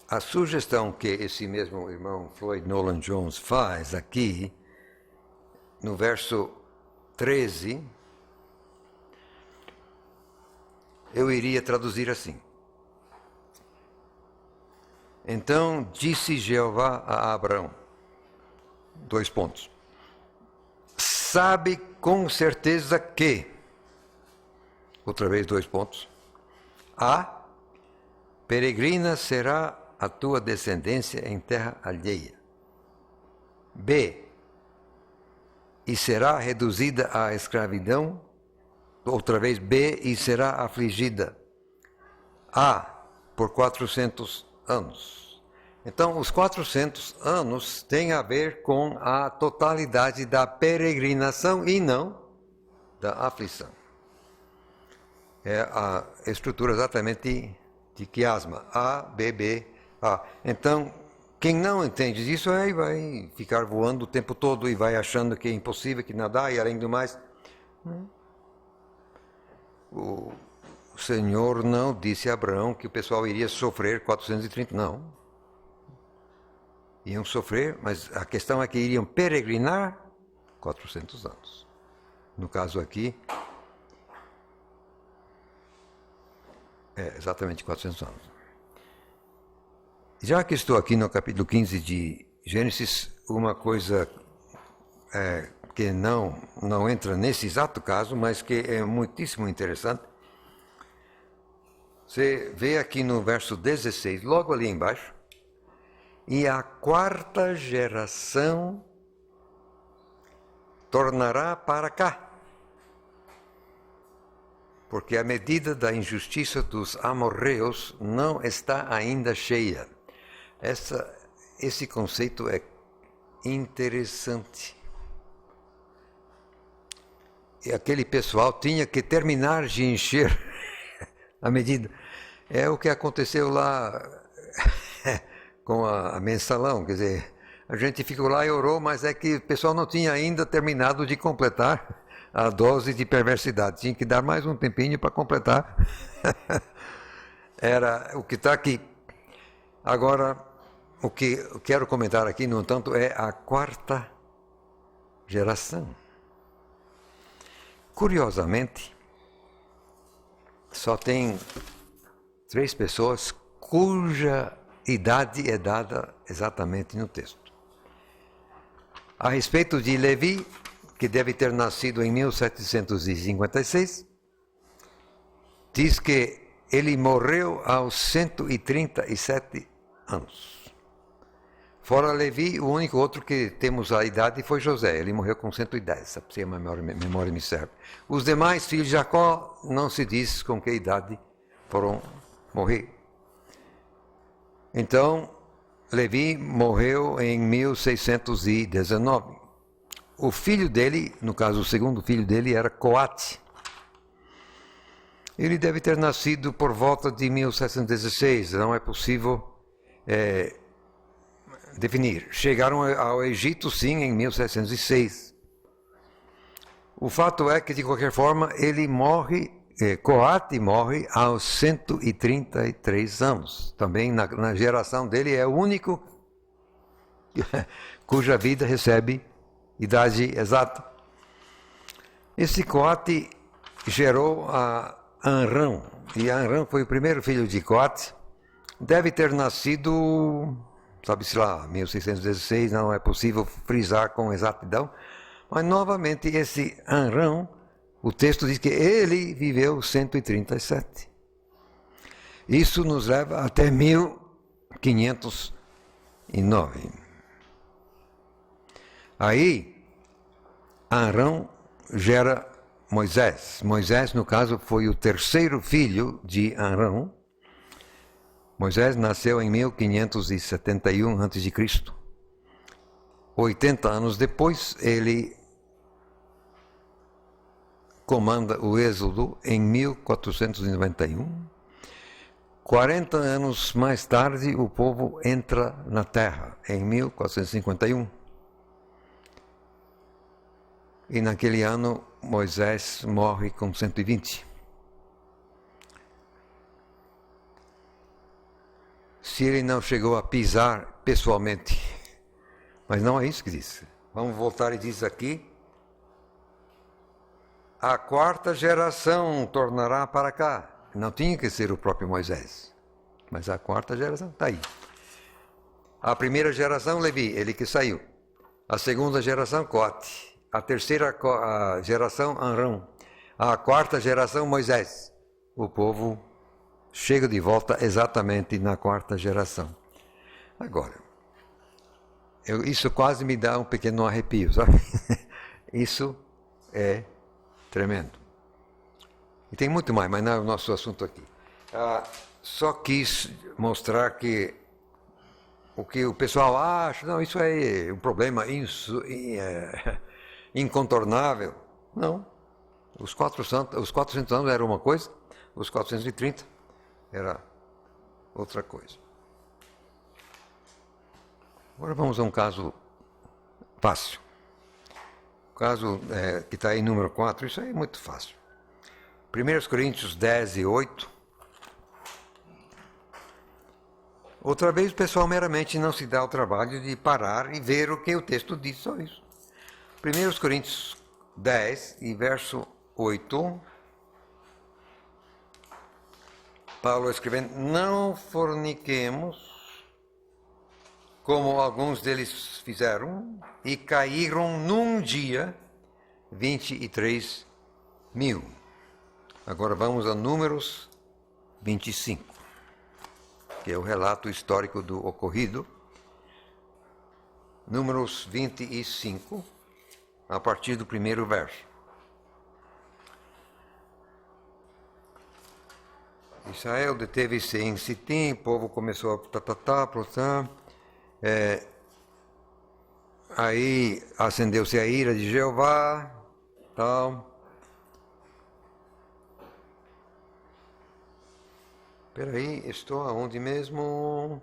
a sugestão que esse mesmo irmão Floyd Nolan Jones faz aqui, no verso 13, eu iria traduzir assim. Então disse Jeová a Abraão, 2 pontos. Sabe com certeza que, outra vez 2 pontos, A, peregrina será a tua descendência em terra alheia. B, e será reduzida à escravidão. Outra vez B, e será afligida. A, por 400 anos. Então, os 400 anos têm a ver com a totalidade da peregrinação e não da aflição. É a estrutura exatamente de quiasma. A, B, B, A. Então, quem não entende isso aí vai ficar voando o tempo todo e vai achando que é impossível, que nadar, e além do mais, o Senhor não disse a Abraão que o pessoal iria sofrer 430, não. Iam sofrer, mas a questão é que iriam peregrinar 400 anos. No caso aqui, exatamente 400 anos. Já que estou aqui no capítulo 15 de Gênesis, uma coisa que não entra nesse exato caso, mas que é muitíssimo interessante. Você vê aqui no verso 16, logo ali embaixo, e a 4ª geração tornará para cá, porque a medida da injustiça dos amorreus não está ainda cheia. Esse conceito é interessante. E aquele pessoal tinha que terminar de encher a medida. É o que aconteceu lá com a mensalão, quer dizer, a gente ficou lá e orou, mas é que o pessoal não tinha ainda terminado de completar a dose de perversidade. Tinha que dar mais um tempinho para completar. Era o que está aqui. Agora, o que eu quero comentar aqui, no entanto, é a 4ª geração. Curiosamente, só tem 3 pessoas cuja idade é dada exatamente no texto. A respeito de Levi, que deve ter nascido em 1756, diz que ele morreu aos 137 anos. Fora Levi, o único outro que temos a idade foi José. Ele morreu com 110, se a memória me serve. Os demais filhos de Jacó, não se diz com que idade foram morrer. Então, Levi morreu em 1619. O filho dele, no caso o segundo filho dele, era Coate. Ele deve ter nascido por volta de 1716, não é possível definir. Chegaram ao Egito, sim, em 1706. O fato é que, de qualquer forma, ele morre, Coate morre aos 133 anos. Também na geração dele é o único cuja vida recebe idade exata. Esse Coate gerou a Amram, e Amram foi o primeiro filho de Coate. Deve ter nascido, sabe-se lá, 1616, não é possível frisar com exatidão, mas novamente esse Amram, o texto diz que ele viveu 137. Isso nos leva até 1509. Aí, Amram gera Moisés. Moisés, no caso, foi o terceiro filho de Amram. Moisés nasceu em 1571 a.C. 80 anos depois, ele comanda o êxodo em 1491. 40 anos mais tarde, o povo entra na terra, em 1451. E naquele ano, Moisés morre com 120. se ele não chegou a pisar pessoalmente. Mas não é isso que diz. Vamos voltar e diz aqui: a quarta geração tornará para cá. Não tinha que ser o próprio Moisés, mas a quarta geração está aí. A primeira geração, Levi, ele que saiu. A segunda geração, Coate. A terceira geração, Arão. A quarta geração, Moisés. O povo chega de volta exatamente na quarta geração. Agora, isso quase me dá um pequeno arrepio, sabe? Isso é tremendo. E tem muito mais, mas não é o nosso assunto aqui. Só quis mostrar que o que o pessoal acha, não, isso é um problema incontornável. Não. Os 400 anos era uma coisa, os 430 era outra coisa. Agora vamos a um caso fácil. O caso que está aí, número 4, isso aí é muito fácil. 1 Coríntios 10 e 8. Outra vez o pessoal meramente não se dá o trabalho de parar e ver o que o texto diz, só isso. 1 Coríntios 10 e verso 8. Paulo escrevendo: não forniquemos, como alguns deles fizeram, e caíram num dia 23 mil. Agora vamos a Números 25, que é o relato histórico do ocorrido. Números 25, a partir do primeiro verso. Israel deteve-se em Sitim, o povo começou a protestar. Aí acendeu-se a ira de Jeová, tal. Espera aí, estou aonde mesmo?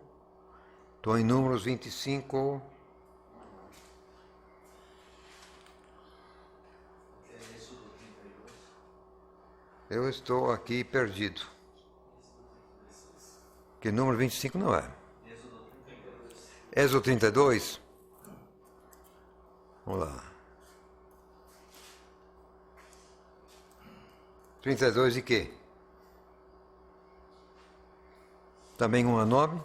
Estou em Números 25. Eu estou aqui perdido. Que número 25 não é? Êxodo 32. Vamos lá. 32 e quê? Também 1 a 9?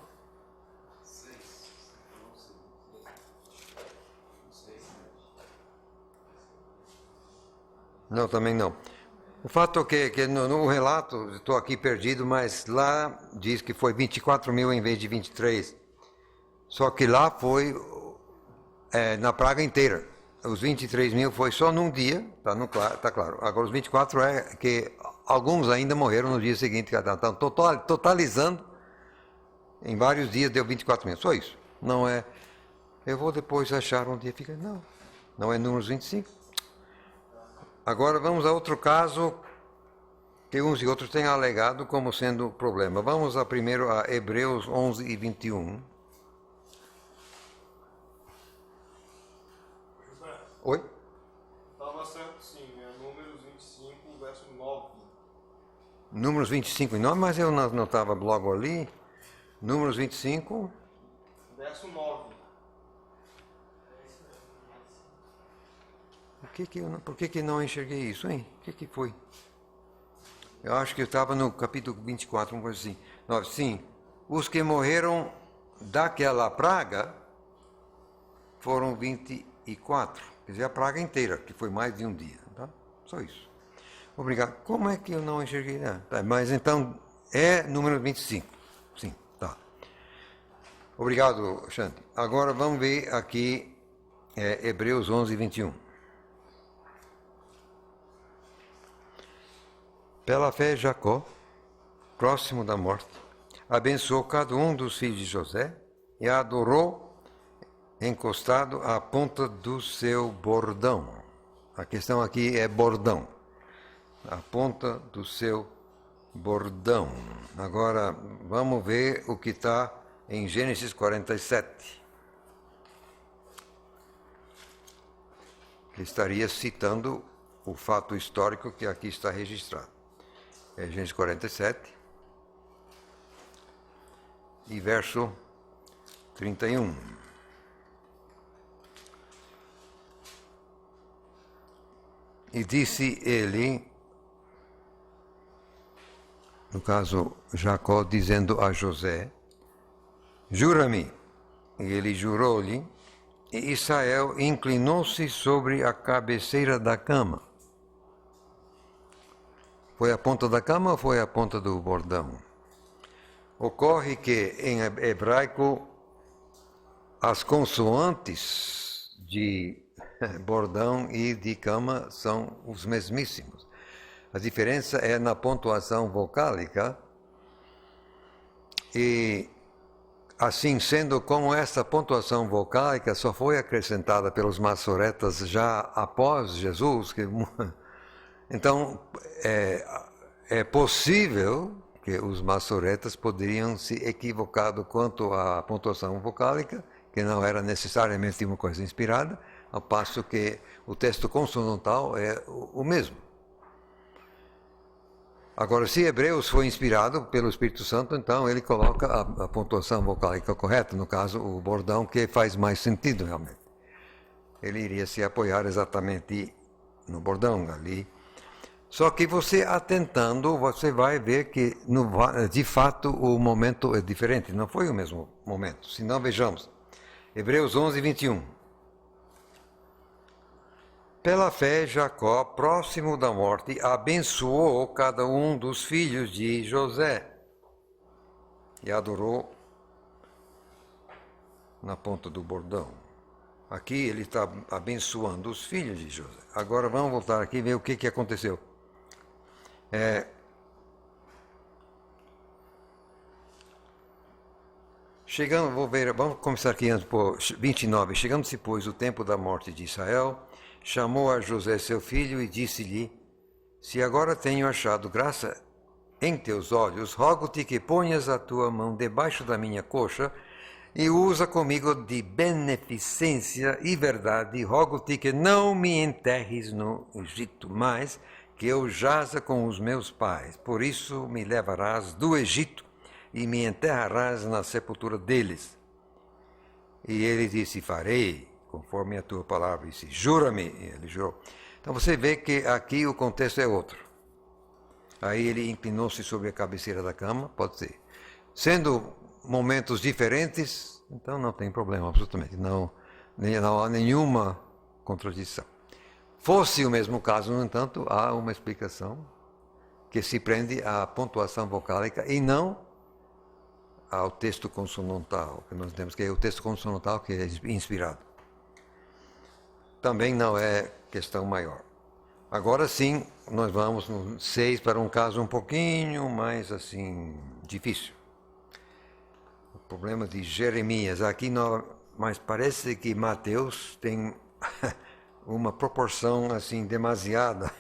Não, também não. O fato é que no relato, estou aqui perdido, mas lá diz que foi 24 mil em vez de 23. Só que lá foi na praga inteira. Os 23 mil foi só num dia, tá claro. Agora os 24 é que alguns ainda morreram no dia seguinte. Então, totalizando, em vários dias deu 24 mil. Só isso. Não é, eu vou depois achar onde fica. Não é Números 25. Agora vamos a outro caso que uns e outros têm alegado como sendo problema. Vamos primeiro a Hebreus 11 e 21. Oi? Estava certo, sim. É Números 25, verso 9. Números 25 e 9, mas eu não estava logo ali. Números 25. Verso 9. Por que não enxerguei isso, hein? O que foi? Eu acho que eu estava no capítulo 24, uma coisa assim. 9, sim. Os que morreram daquela praga foram 24. Quer dizer, a praga inteira, que foi mais de um dia. Tá? Só isso. Obrigado. Como é que eu não enxerguei? Tá, mas então, é número 25. Sim, tá. Obrigado, Xande. Agora vamos ver aqui Hebreus 11 e 21. Pela fé, Jacó, próximo da morte, abençoou cada um dos filhos de José e a adorou encostado à ponta do seu bordão. A questão aqui é bordão. A ponta do seu bordão. Agora, vamos ver o que está em Gênesis 47. Que estaria citando o fato histórico que aqui está registrado. É Gênesis 47. e verso 31. E disse ele, no caso Jacó dizendo a José, jura-me. E ele jurou-lhe, e Israel inclinou-se sobre a cabeceira da cama. Foi a ponta da cama ou foi a ponta do bordão? Ocorre que em hebraico as consoantes de bordão e de cama são os mesmíssimos. A diferença é na pontuação vocálica e assim sendo, como essa pontuação vocálica só foi acrescentada pelos maçoretas já após Jesus, então é possível que os maçoretas poderiam se equivocado quanto à pontuação vocálica, que não era necessariamente uma coisa inspirada, ao passo que o texto consonantal é o mesmo. Agora, se Hebreus foi inspirado pelo Espírito Santo, então ele coloca a pontuação vocálica correta, no caso, o bordão, que faz mais sentido realmente. Ele iria se apoiar exatamente no bordão ali. Só que você atentando, você vai ver que, de fato, o momento é diferente. Não foi o mesmo momento. Se não, vejamos. Hebreus 11, 21. Pela fé, Jacó, próximo da morte, abençoou cada um dos filhos de José e adorou na ponta do bordão. Aqui ele está abençoando os filhos de José. Agora vamos voltar aqui e ver o que aconteceu. Chegando, vamos começar aqui antes, por 29. Chegando-se, pois, o tempo da morte de Israel, chamou a José seu filho e disse-lhe, se agora tenho achado graça em teus olhos, rogo-te que ponhas a tua mão debaixo da minha coxa e usa comigo de beneficência e verdade, rogo-te que não me enterres no Egito, mas que eu jaza com os meus pais. Por isso me levarás do Egito e me enterrarás na sepultura deles. E ele disse, farei conforme a tua palavra, disse, jura-me, ele jurou. Então você vê que aqui o contexto é outro. Aí ele inclinou-se sobre a cabeceira da cama, pode ser. Sendo momentos diferentes, então não tem problema, absolutamente. Não há nenhuma contradição. Fosse o mesmo caso, no entanto, há uma explicação que se prende à pontuação vocálica e não ao texto consonantal, que nós temos, que é o texto consonantal que é inspirado. Também não é questão maior. Agora sim, nós vamos no 6 para um caso um pouquinho mais assim difícil. O problema de Jeremias. Aqui mas parece que Mateus tem uma proporção assim demasiada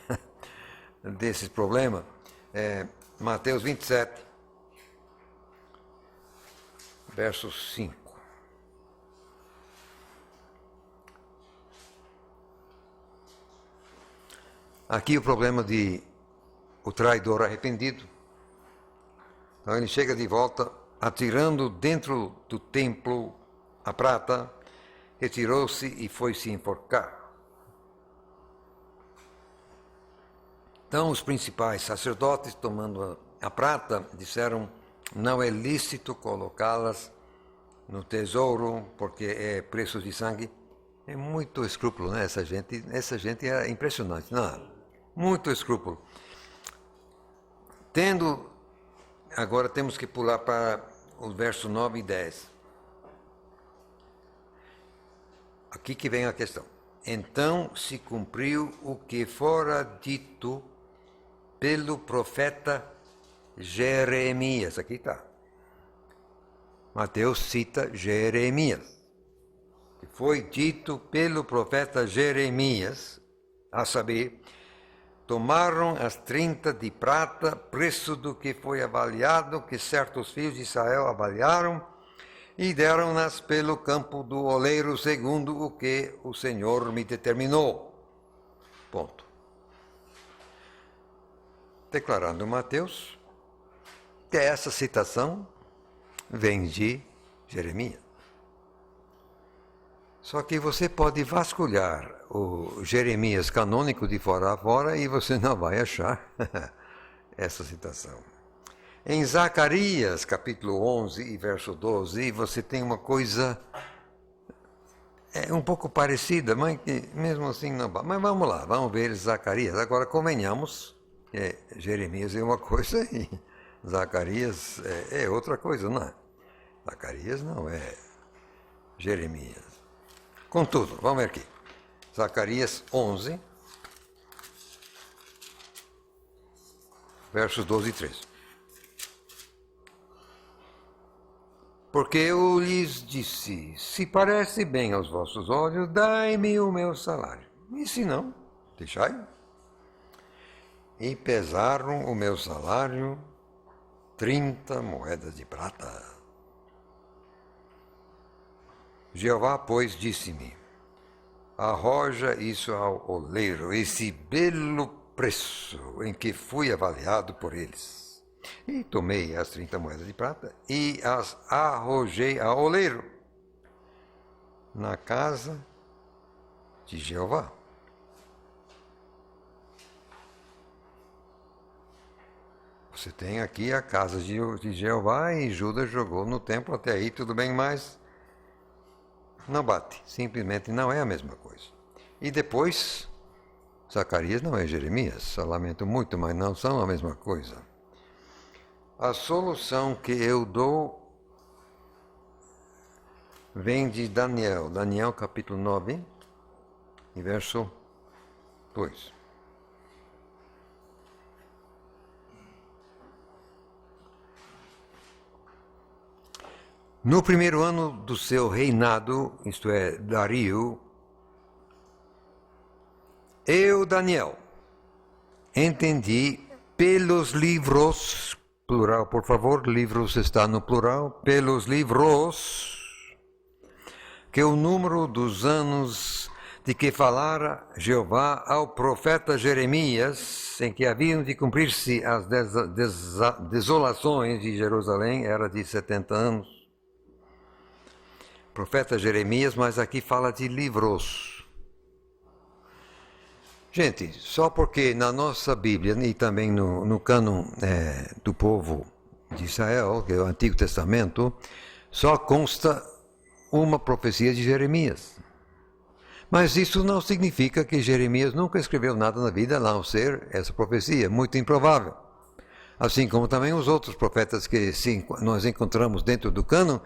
desses problemas. Mateus 27, verso 5. Aqui o problema de o traidor arrependido. Então ele chega de volta, atirando dentro do templo a prata, retirou-se e foi se enforcar. Então os principais sacerdotes, tomando a prata, disseram, não é lícito colocá-las no tesouro, porque é preço de sangue. É muito escrúpulo, né? Essa gente é impressionante. Não, muito escrúpulo. Agora temos que pular para o verso 9 e 10. Aqui que vem a questão. Então se cumpriu o que fora dito pelo profeta Jeremias. Aqui está. Mateus cita Jeremias. Foi dito pelo profeta Jeremias, a saber, tomaram as 30 de prata, preço do que foi avaliado, que certos filhos de Israel avaliaram, e deram-nas pelo campo do oleiro, segundo o que o Senhor me determinou. Ponto. Declarando Mateus que essa citação vem de Jeremias. Só que você pode vasculhar o Jeremias canônico de fora a fora e você não vai achar essa citação. Em Zacarias, capítulo 11 e verso 12, você tem uma coisa um pouco parecida, mas que mesmo assim não vai. Mas vamos lá, vamos ver Zacarias. Agora, convenhamos, Jeremias é uma coisa e Zacarias é outra coisa, não é? Zacarias não é Jeremias. Contudo, vamos ver aqui. Zacarias 11, versos 12 e 13. Porque eu lhes disse, se parece bem aos vossos olhos, dai-me o meu salário. E se não, deixai. E pesaram o meu salário 30 moedas de prata. Jeová, pois, disse-me, arroja isso ao oleiro, esse belo preço em que fui avaliado por eles. E tomei as 30 moedas de prata e as arrojei ao oleiro, na casa de Jeová. Você tem aqui a casa de Jeová e Judas jogou no templo, até aí tudo bem, mas não bate, simplesmente não é a mesma coisa. E depois, Zacarias não é Jeremias, eu lamento muito, mas não são a mesma coisa. A solução que eu dou vem de Daniel, Daniel capítulo 9, e verso 2. No primeiro ano do seu reinado, isto é, Dario, eu, Daniel, entendi pelos livros, plural, por favor, livros está no plural, pelos livros, que o número dos anos de que falara Jeová ao profeta Jeremias, em que haviam de cumprir-se as desolações de Jerusalém, era de 70 anos. Profeta Jeremias, mas aqui fala de livros. Gente, só porque na nossa Bíblia e também no cânon do povo de Israel, que é o Antigo Testamento, só consta uma profecia de Jeremias. Mas isso não significa que Jeremias nunca escreveu nada na vida, a não ser essa profecia, muito improvável. Assim como também os outros profetas que nós encontramos dentro do cânon,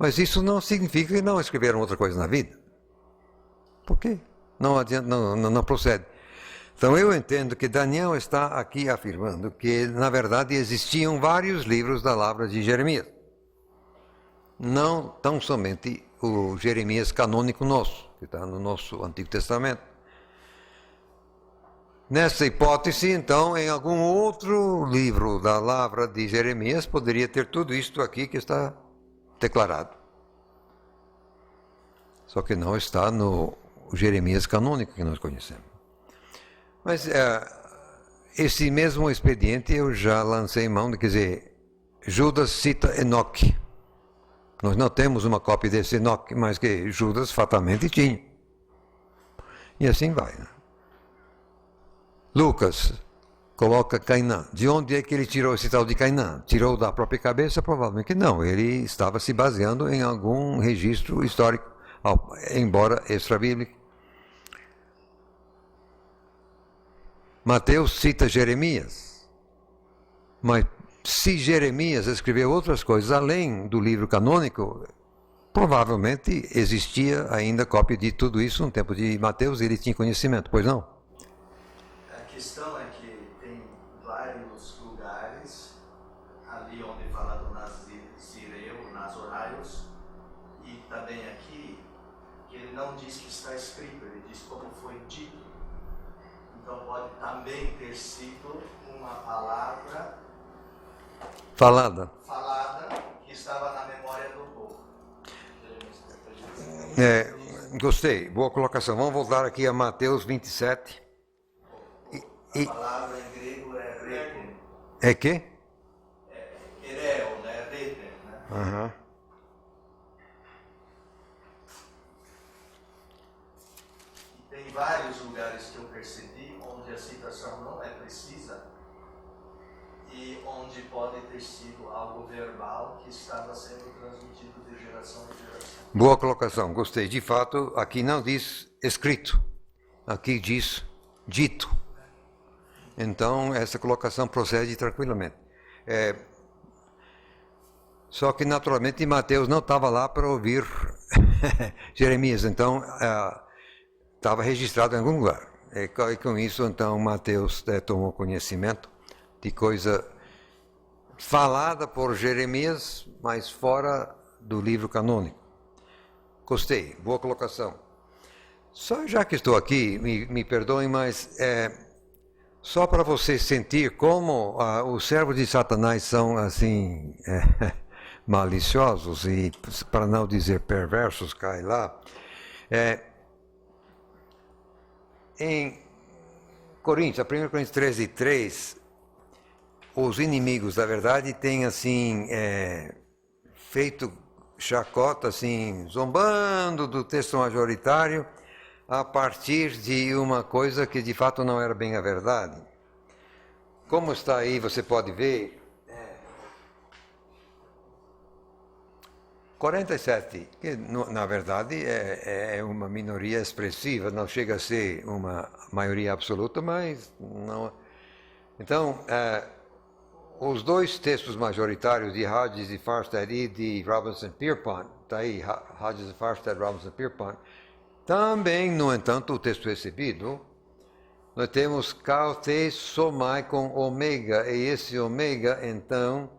mas isso não significa que não escreveram outra coisa na vida. Por quê? Não adianta, não procede. Então eu entendo que Daniel está aqui afirmando que, na verdade, existiam vários livros da palavra de Jeremias. Não tão somente o Jeremias canônico nosso, que está no nosso Antigo Testamento. Nessa hipótese, então, em algum outro livro da palavra de Jeremias, poderia ter tudo isto aqui que está declarado. Só que não está no Jeremias canônico que nós conhecemos. Mas esse mesmo expediente eu já lancei em mão, quer dizer, Judas cita Enoque. Nós não temos uma cópia desse Enoque, mas que Judas fatalmente tinha. E assim vai. Né? Lucas coloca Cainã. De onde é que ele tirou esse tal de Cainã? Tirou da própria cabeça? Provavelmente não. Ele estava se baseando em algum registro histórico, embora extra-bíblico. Mateus cita Jeremias, mas se Jeremias escreveu outras coisas além do livro canônico, provavelmente existia ainda cópia de tudo isso no tempo de Mateus e ele tinha conhecimento, pois não? A questão é que tem vários lugares, ali onde fala do Nazireu, Nazorários, e também aqui, que ele não diz que está escrito, ele diz como foi dito. Então pode também ter sido uma palavra falada que estava na memória do povo. Gostei, boa colocação. Vamos voltar aqui a Mateus 27. A palavra em grego é reten. É que? Ereo, né? Reten, né? Aham. Tem vários lugares que eu percebi onde a citação não é precisa e onde pode ter sido algo verbal que estava sendo transmitido de geração em geração. Boa colocação, gostei. De fato, aqui não diz escrito, aqui diz dito. Então, essa colocação procede tranquilamente. Só que, naturalmente, Mateus não estava lá para ouvir Jeremias, então estava registrado em algum lugar. E com isso, então, Mateus tomou conhecimento de coisa falada por Jeremias, mas fora do livro canônico. Gostei, boa colocação. Só já que estou aqui, me perdoem, mas só para você sentir como os servos de Satanás são assim maliciosos e, para não dizer perversos, cai lá. Em Coríntios, 1 Coríntios 13:3, os inimigos da verdade têm assim feito chacota, assim, zombando do texto majoritário a partir de uma coisa que de fato não era bem a verdade. Como está aí, você pode ver, 47, que na verdade é uma minoria expressiva, não chega a ser uma maioria absoluta, mas não. Então, os dois textos majoritários de Hodges e Farstad e de Robinson Pierpont, está aí, Hodges e Farstad, Robinson Pierpont, também, no entanto, o texto recebido, nós temos Kaute somai com ômega, e esse ômega, então,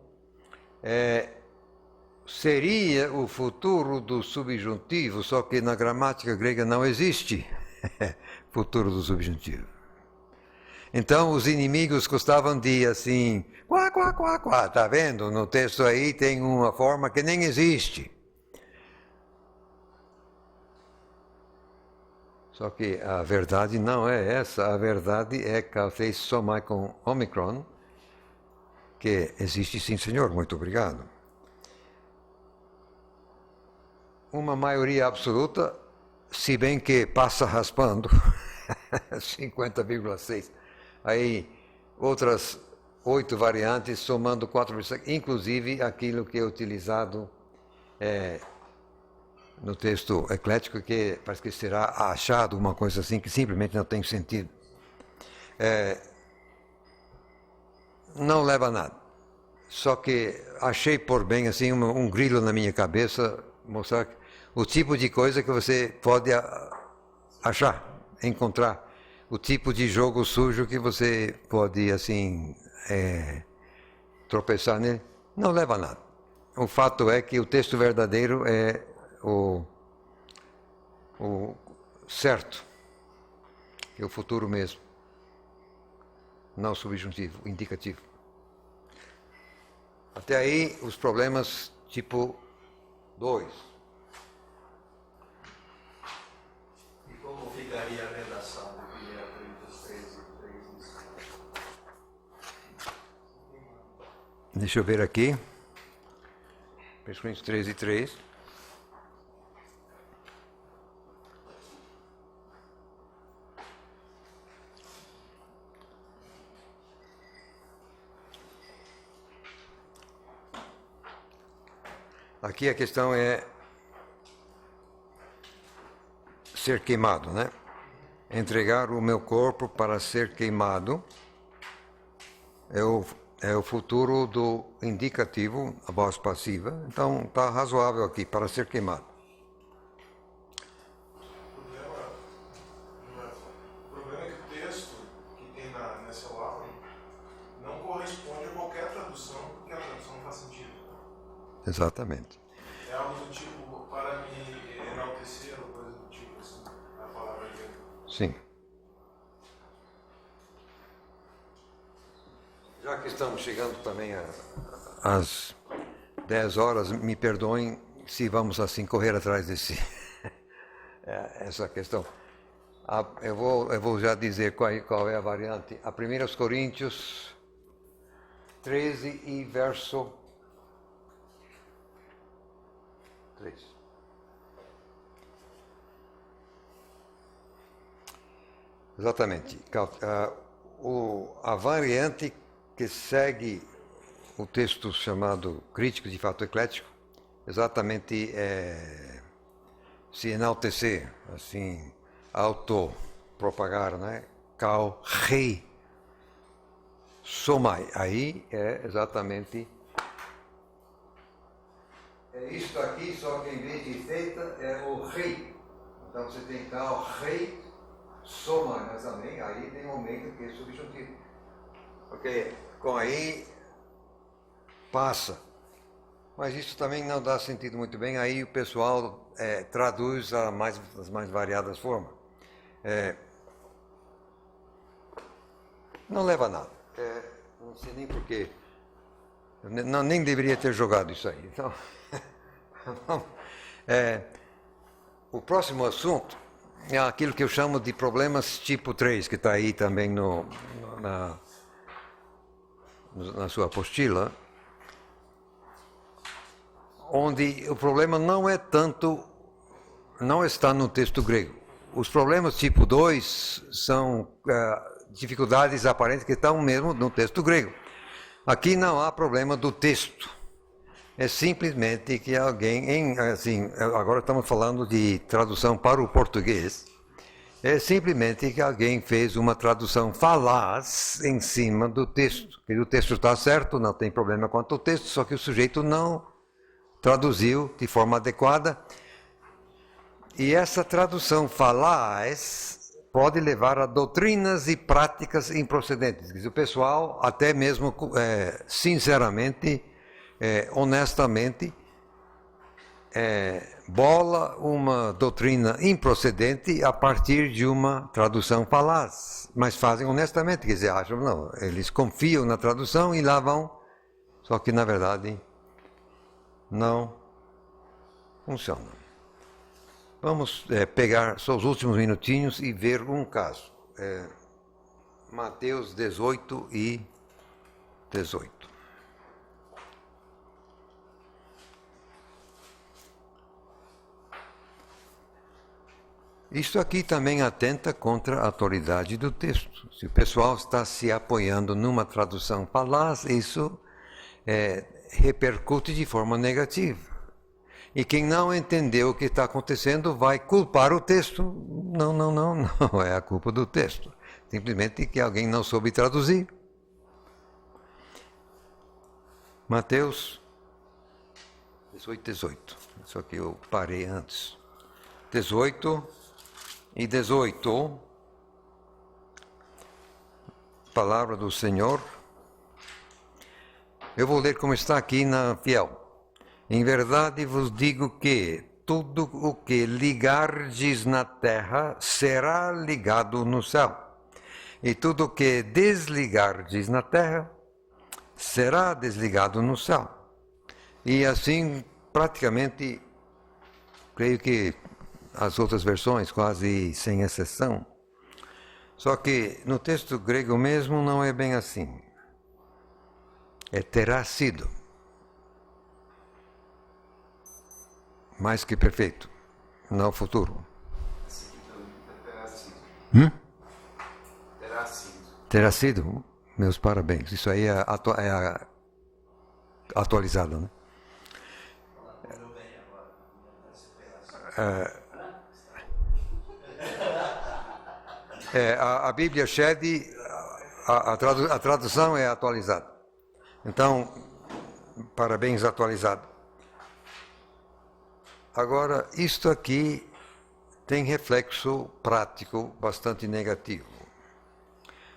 seria o futuro do subjuntivo, só que na gramática grega não existe futuro do subjuntivo. Então, os inimigos gostavam de, assim, quá, quá, quá, quá, tá vendo? No texto aí tem uma forma que nem existe. Só que a verdade não é essa, a verdade é Kautei somai com Omicron, que existe sim, senhor, muito obrigado. Uma maioria absoluta, se bem que passa raspando, 50,6. Aí, outras 8 variantes, somando 4, inclusive aquilo que é utilizado no texto eclético, que parece que será achado uma coisa assim, que simplesmente não tem sentido. Não leva a nada. Só que achei por bem, assim, um grilo na minha cabeça, mostrar o tipo de coisa que você pode achar, encontrar. O tipo de jogo sujo que você pode, assim, tropeçar nele. Não leva a nada. O fato é que o texto verdadeiro é o certo, é o futuro mesmo, não subjuntivo, indicativo. Até aí, os problemas tipo 2. E como ficaria a redação de 1 Coríntios 13:3? Deixa eu ver aqui. 1 Coríntios 13:3. Aqui a questão é ser queimado, né? Entregar o meu corpo para ser queimado é o futuro do indicativo, a voz passiva. Então está razoável aqui, para ser queimado. O problema é que o texto que tem nessa aula não corresponde a qualquer tradução, porque a tradução não faz sentido. Exatamente. É algo do tipo, para me enaltecer, ou coisa do tipo, assim, a palavra grega. Sim. Já que estamos chegando também às 10 horas, me perdoem se vamos assim correr atrás desse essa questão. Eu vou já dizer qual é a variante. A 1 Coríntios 13 e verso 3. Exatamente. A variante que segue o texto chamado Críticos de Fato Eclético, exatamente se enaltecer, assim, autopropagar, né? Kau rei somai. Aí é exatamente isso aqui, só que em vez de feita é o rei. Então você tem kau rei somai, mas também aí tem omega que é subjuntivo. Ok, com aí passa. Mas isso também não dá sentido muito bem, aí o pessoal traduz as mais variadas formas. Não leva a nada. Não sei nem porquê. Eu nem deveria ter jogado isso aí. Então, o próximo assunto é aquilo que eu chamo de problemas tipo 3, que está aí também na sua apostila, onde o problema não está no texto grego. Os problemas tipo 2 são dificuldades aparentes que estão mesmo no texto grego. Aqui não há problema do texto. É simplesmente que alguém, agora estamos falando de tradução para o português, é simplesmente que alguém fez uma tradução falaz em cima do texto. E o texto está certo, não tem problema quanto ao texto, só que o sujeito não traduziu de forma adequada. E essa tradução falaz pode levar a doutrinas e práticas improcedentes. O pessoal, até mesmo sinceramente, honestamente, bola uma doutrina improcedente a partir de uma tradução falaz. Mas fazem honestamente, quer dizer, acham, não, eles confiam na tradução e lá vão, só que na verdade não funciona. Vamos pegar só os últimos minutinhos e ver um caso. Mateus 18 e 18. Isso aqui também atenta contra a autoridade do texto. Se o pessoal está se apoiando numa tradução falaz, isso repercute de forma negativa. E quem não entendeu o que está acontecendo vai culpar o texto. Não é a culpa do texto. Simplesmente que alguém não soube traduzir. Mateus 18. Só que eu parei antes. 18 e 18. Palavra do Senhor. Eu vou ler como está aqui na Fiel. Em verdade vos digo que tudo o que ligardes na terra será ligado no céu, e tudo o que desligardes na terra será desligado no céu. E assim, praticamente, creio que as outras versões, quase sem exceção. Só que no texto grego mesmo não é bem assim. Terá sido. Mais que perfeito, no futuro. Terá sido. Terá sido? Meus parabéns. Isso aí é atualizado, né? A Bíblia Shed, a tradução é atualizada. Então, parabéns, atualizado. Agora, isto aqui tem reflexo prático bastante negativo.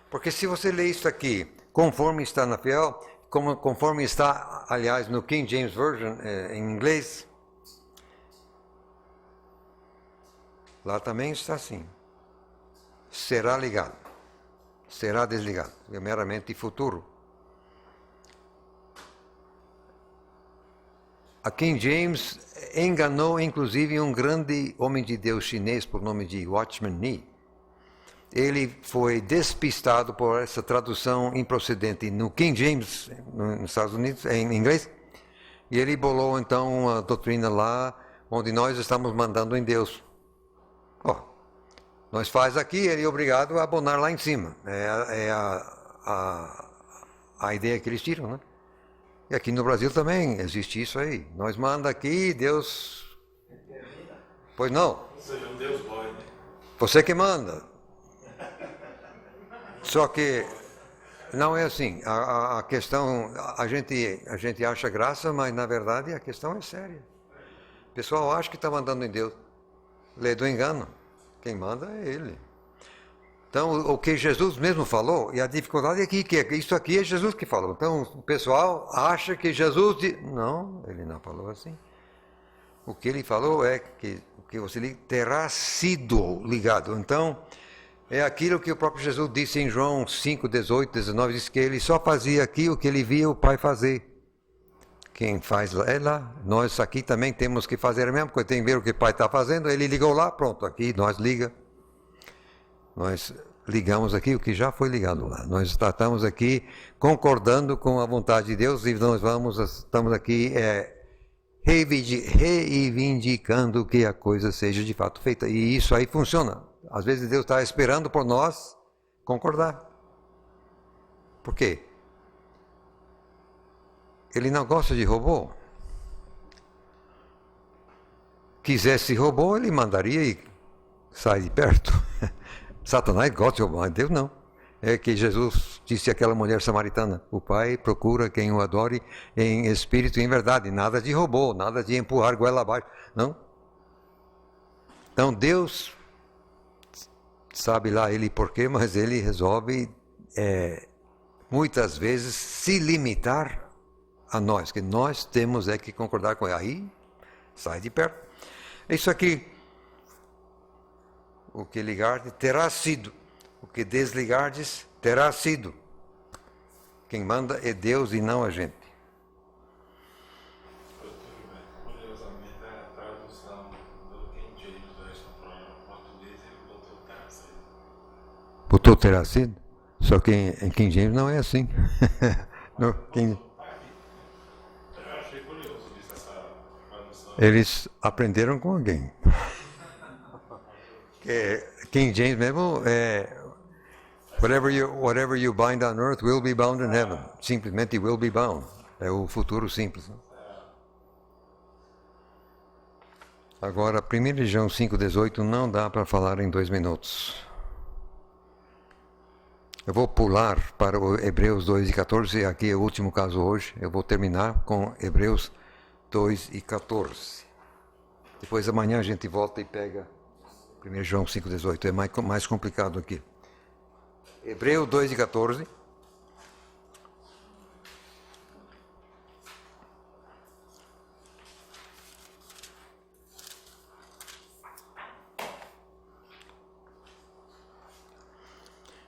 Porque se você lê isso aqui, conforme está na Fiel, conforme está, aliás, no King James Version, em inglês, lá também está assim. Será ligado, será desligado, é meramente futuro. A King James enganou, inclusive, um grande homem de Deus chinês por nome de Watchman Nee. Ele foi despistado por essa tradução improcedente no King James, nos Estados Unidos, em inglês, e ele bolou, então, uma doutrina lá onde nós estamos mandando em Deus. Ó, nós faz aqui, ele é obrigado a abonar lá em cima. É a ideia que eles tiram, né? E aqui no Brasil também existe isso aí. Nós manda aqui, Deus... Pois não. Ou seja, um Deus boy, né? Você que manda. Só que não é assim. A questão, a gente acha graça, mas na verdade a questão é séria. O pessoal acha que está mandando em Deus. Lê do engano. Quem manda é Ele. Então, o que Jesus mesmo falou, e a dificuldade é que isso aqui é Jesus que falou. Então, o pessoal acha que Jesus... Não, ele não falou assim. O que ele falou é que o que você terá sido ligado. Então, é aquilo que o próprio Jesus disse em João 5, 18, 19, diz que ele só fazia aqui o que ele via o Pai fazer. Quem faz lá é lá. Nós aqui também temos que fazer a mesma coisa. Tem que ver o que o Pai está fazendo. Ele ligou lá, pronto, aqui nós liga. Nós ligamos aqui o que já foi ligado lá. Nós estamos aqui concordando com a vontade de Deus e nós estamos aqui reivindicando que a coisa seja de fato feita. E isso aí funciona. Às vezes Deus está esperando por nós concordar. Por quê? Ele não gosta de robô. Quisesse robô, ele mandaria e sai de perto. Satanás gosta de roubar, mas Deus não. É que Jesus disse àquela mulher samaritana, o Pai procura quem o adore em espírito e em verdade. Nada de robô, nada de empurrar goela abaixo, não. Então Deus, sabe lá ele porquê, mas ele resolve muitas vezes se limitar a nós, que nós temos que concordar com ele. Aí, sai de perto. Isso aqui, o que ligardes terá sido, o que desligardes terá sido. Quem manda é Deus e não a gente. Curiosamente, a tradução do King James Version para o português, ele botou terá sido. Botou terá sido? Só que em King James não é assim. No King... Eu achei curioso disso, essa tradução. Eles aprenderam com alguém. King James mesmo whatever you bind on earth will be bound in heaven. Simplesmente will be bound. É o futuro simples. Agora, 1 João 5,18 não dá para falar em 2 minutos. Eu vou pular para o Hebreus 2,14. Aqui é o último caso hoje. Eu vou terminar com Hebreus 2,14. Depois amanhã a gente volta e pega 1 João 5,18, é mais complicado aqui. Hebreus 2,14.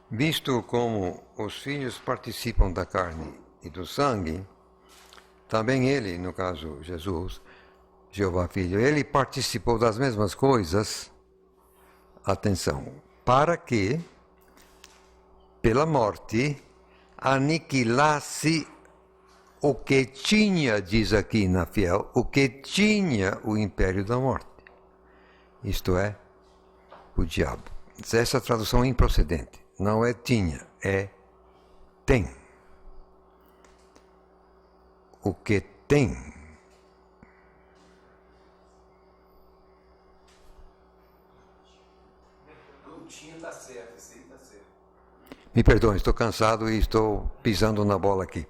Visto como os filhos participam da carne e do sangue, também ele, no caso Jesus, Jeová Filho, ele participou das mesmas coisas. Atenção, para que, pela morte, aniquilasse o que tinha, diz aqui na Fiel, o que tinha o império da morte. Isto é, o diabo. Essa tradução é improcedente. Não é tinha, é tem. O que tem. Me perdoem, estou cansado e estou pisando na bola aqui.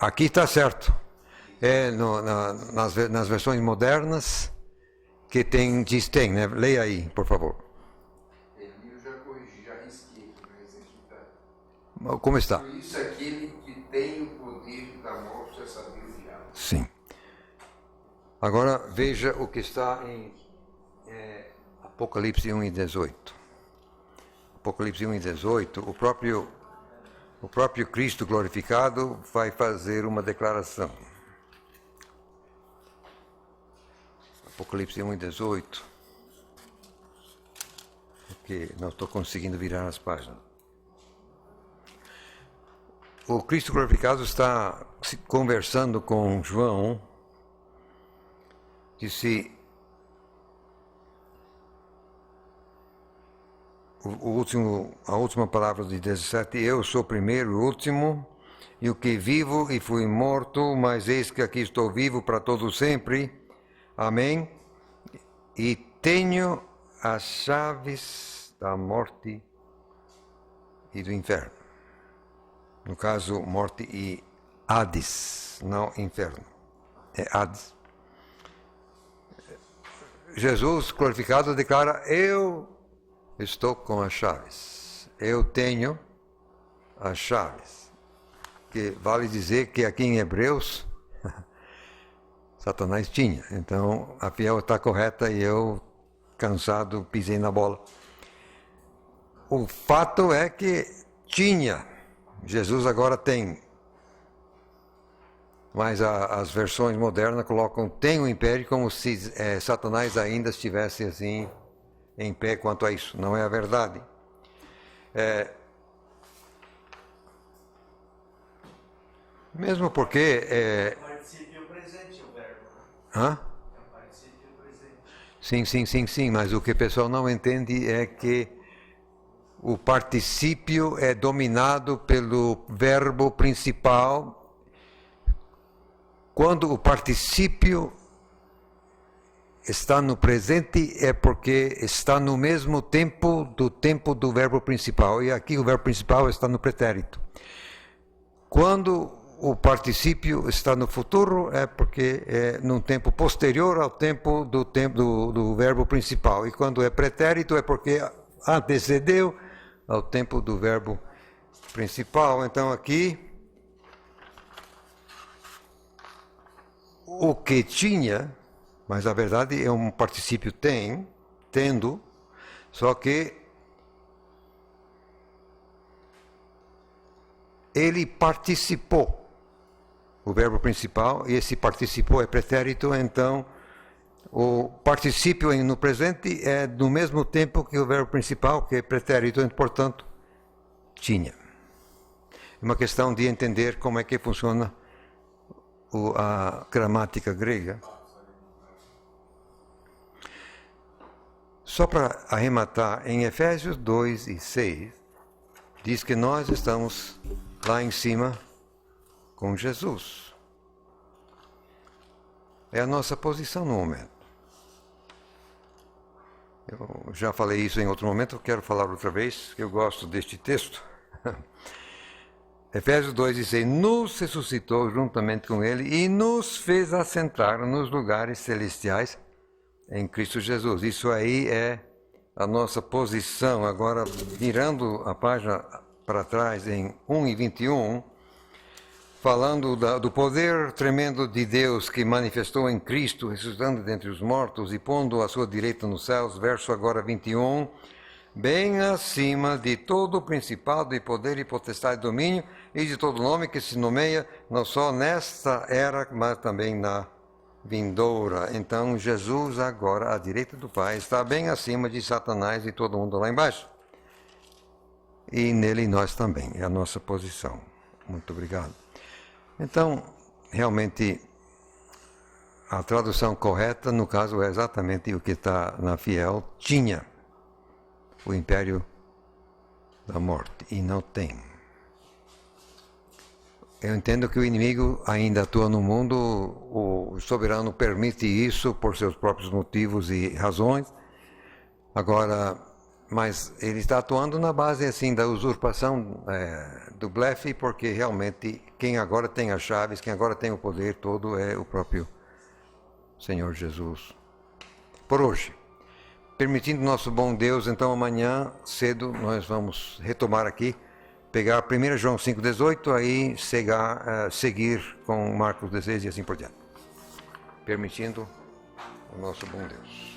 Aqui está certo. Nas versões modernas que diz tem, né? Leia aí, por favor. Eu já corrigi, já risquei, mas aqui está. Como está? Por isso aquele que tem o poder da morte é saber o diabo. Sim. Agora veja o que está em Apocalipse 1:18. Apocalipse 1:18, o próprio Cristo glorificado vai fazer uma declaração. Apocalipse 1:18. Porque não estou conseguindo virar as páginas. O Cristo glorificado está conversando com João disse a última palavra de 17, eu sou o primeiro e o último, e o que vivo e fui morto, mas eis que aqui estou vivo para todo sempre. Amém. E tenho as chaves da morte e do inferno. No caso, morte e Hades, não inferno. É Hades. Jesus, glorificado, declara, eu estou com as chaves. Eu tenho as chaves. Que vale dizer que aqui em Hebreus, Satanás tinha. Então, a fiel está correta e eu, cansado, pisei na bola. O fato é que tinha. Jesus agora tem. Mas as versões modernas colocam tem o império como se Satanás ainda estivesse assim em pé quanto a isso. Não é a verdade. Mesmo porque... Particípio presente o verbo. Hã? É o particípio presente. Sim, mas o que o pessoal não entende é que o particípio é dominado pelo verbo principal. Quando o particípio está no presente é porque está no mesmo tempo do verbo principal. E aqui o verbo principal está no pretérito. Quando o particípio está no futuro é porque é num tempo posterior ao tempo do verbo principal. E quando é pretérito é porque antecedeu ao tempo do verbo principal. Então aqui o que tinha, mas na verdade é um particípio tem, tendo, só que ele participou, o verbo principal, e esse participou é pretérito, então o particípio no presente é do mesmo tempo que o verbo principal, que é pretérito, e, portanto, tinha. É uma questão de entender como é que funciona a gramática grega. Só para arrematar, em Efésios 2 e 6, diz que nós estamos lá em cima com Jesus. É a nossa posição no momento. Eu já falei isso em outro momento, eu quero falar outra vez, que eu gosto deste texto. Efésios 2 diz, nos ressuscitou juntamente com ele e nos fez assentar nos lugares celestiais em Cristo Jesus. Isso aí é a nossa posição. Agora, virando a página para trás em 1:21, falando do poder tremendo de Deus que manifestou em Cristo, ressuscitando dentre os mortos e pondo à sua direita nos céus, verso agora 21, bem acima de todo o principado e poder e potestade e domínio e de todo nome que se nomeia, não só nesta era, mas também na vindoura. Então, Jesus agora, à direita do Pai, está bem acima de Satanás e todo mundo lá embaixo. E nele nós também, é a nossa posição. Muito obrigado. Então, realmente, a tradução correta, no caso, é exatamente o que está na Fiel, tinha o império da morte, e não tem. Eu entendo que o inimigo ainda atua no mundo, o soberano permite isso por seus próprios motivos e razões. Agora, mas ele está atuando na base assim da usurpação do blefe, porque realmente quem agora tem as chaves, quem agora tem o poder todo é o próprio Senhor Jesus. Por hoje, permitindo nosso bom Deus, então amanhã cedo nós vamos retomar aqui, pegar 1 João 5,18, aí seguir com Marcos 16 e assim por diante. Permitindo o nosso bom Deus.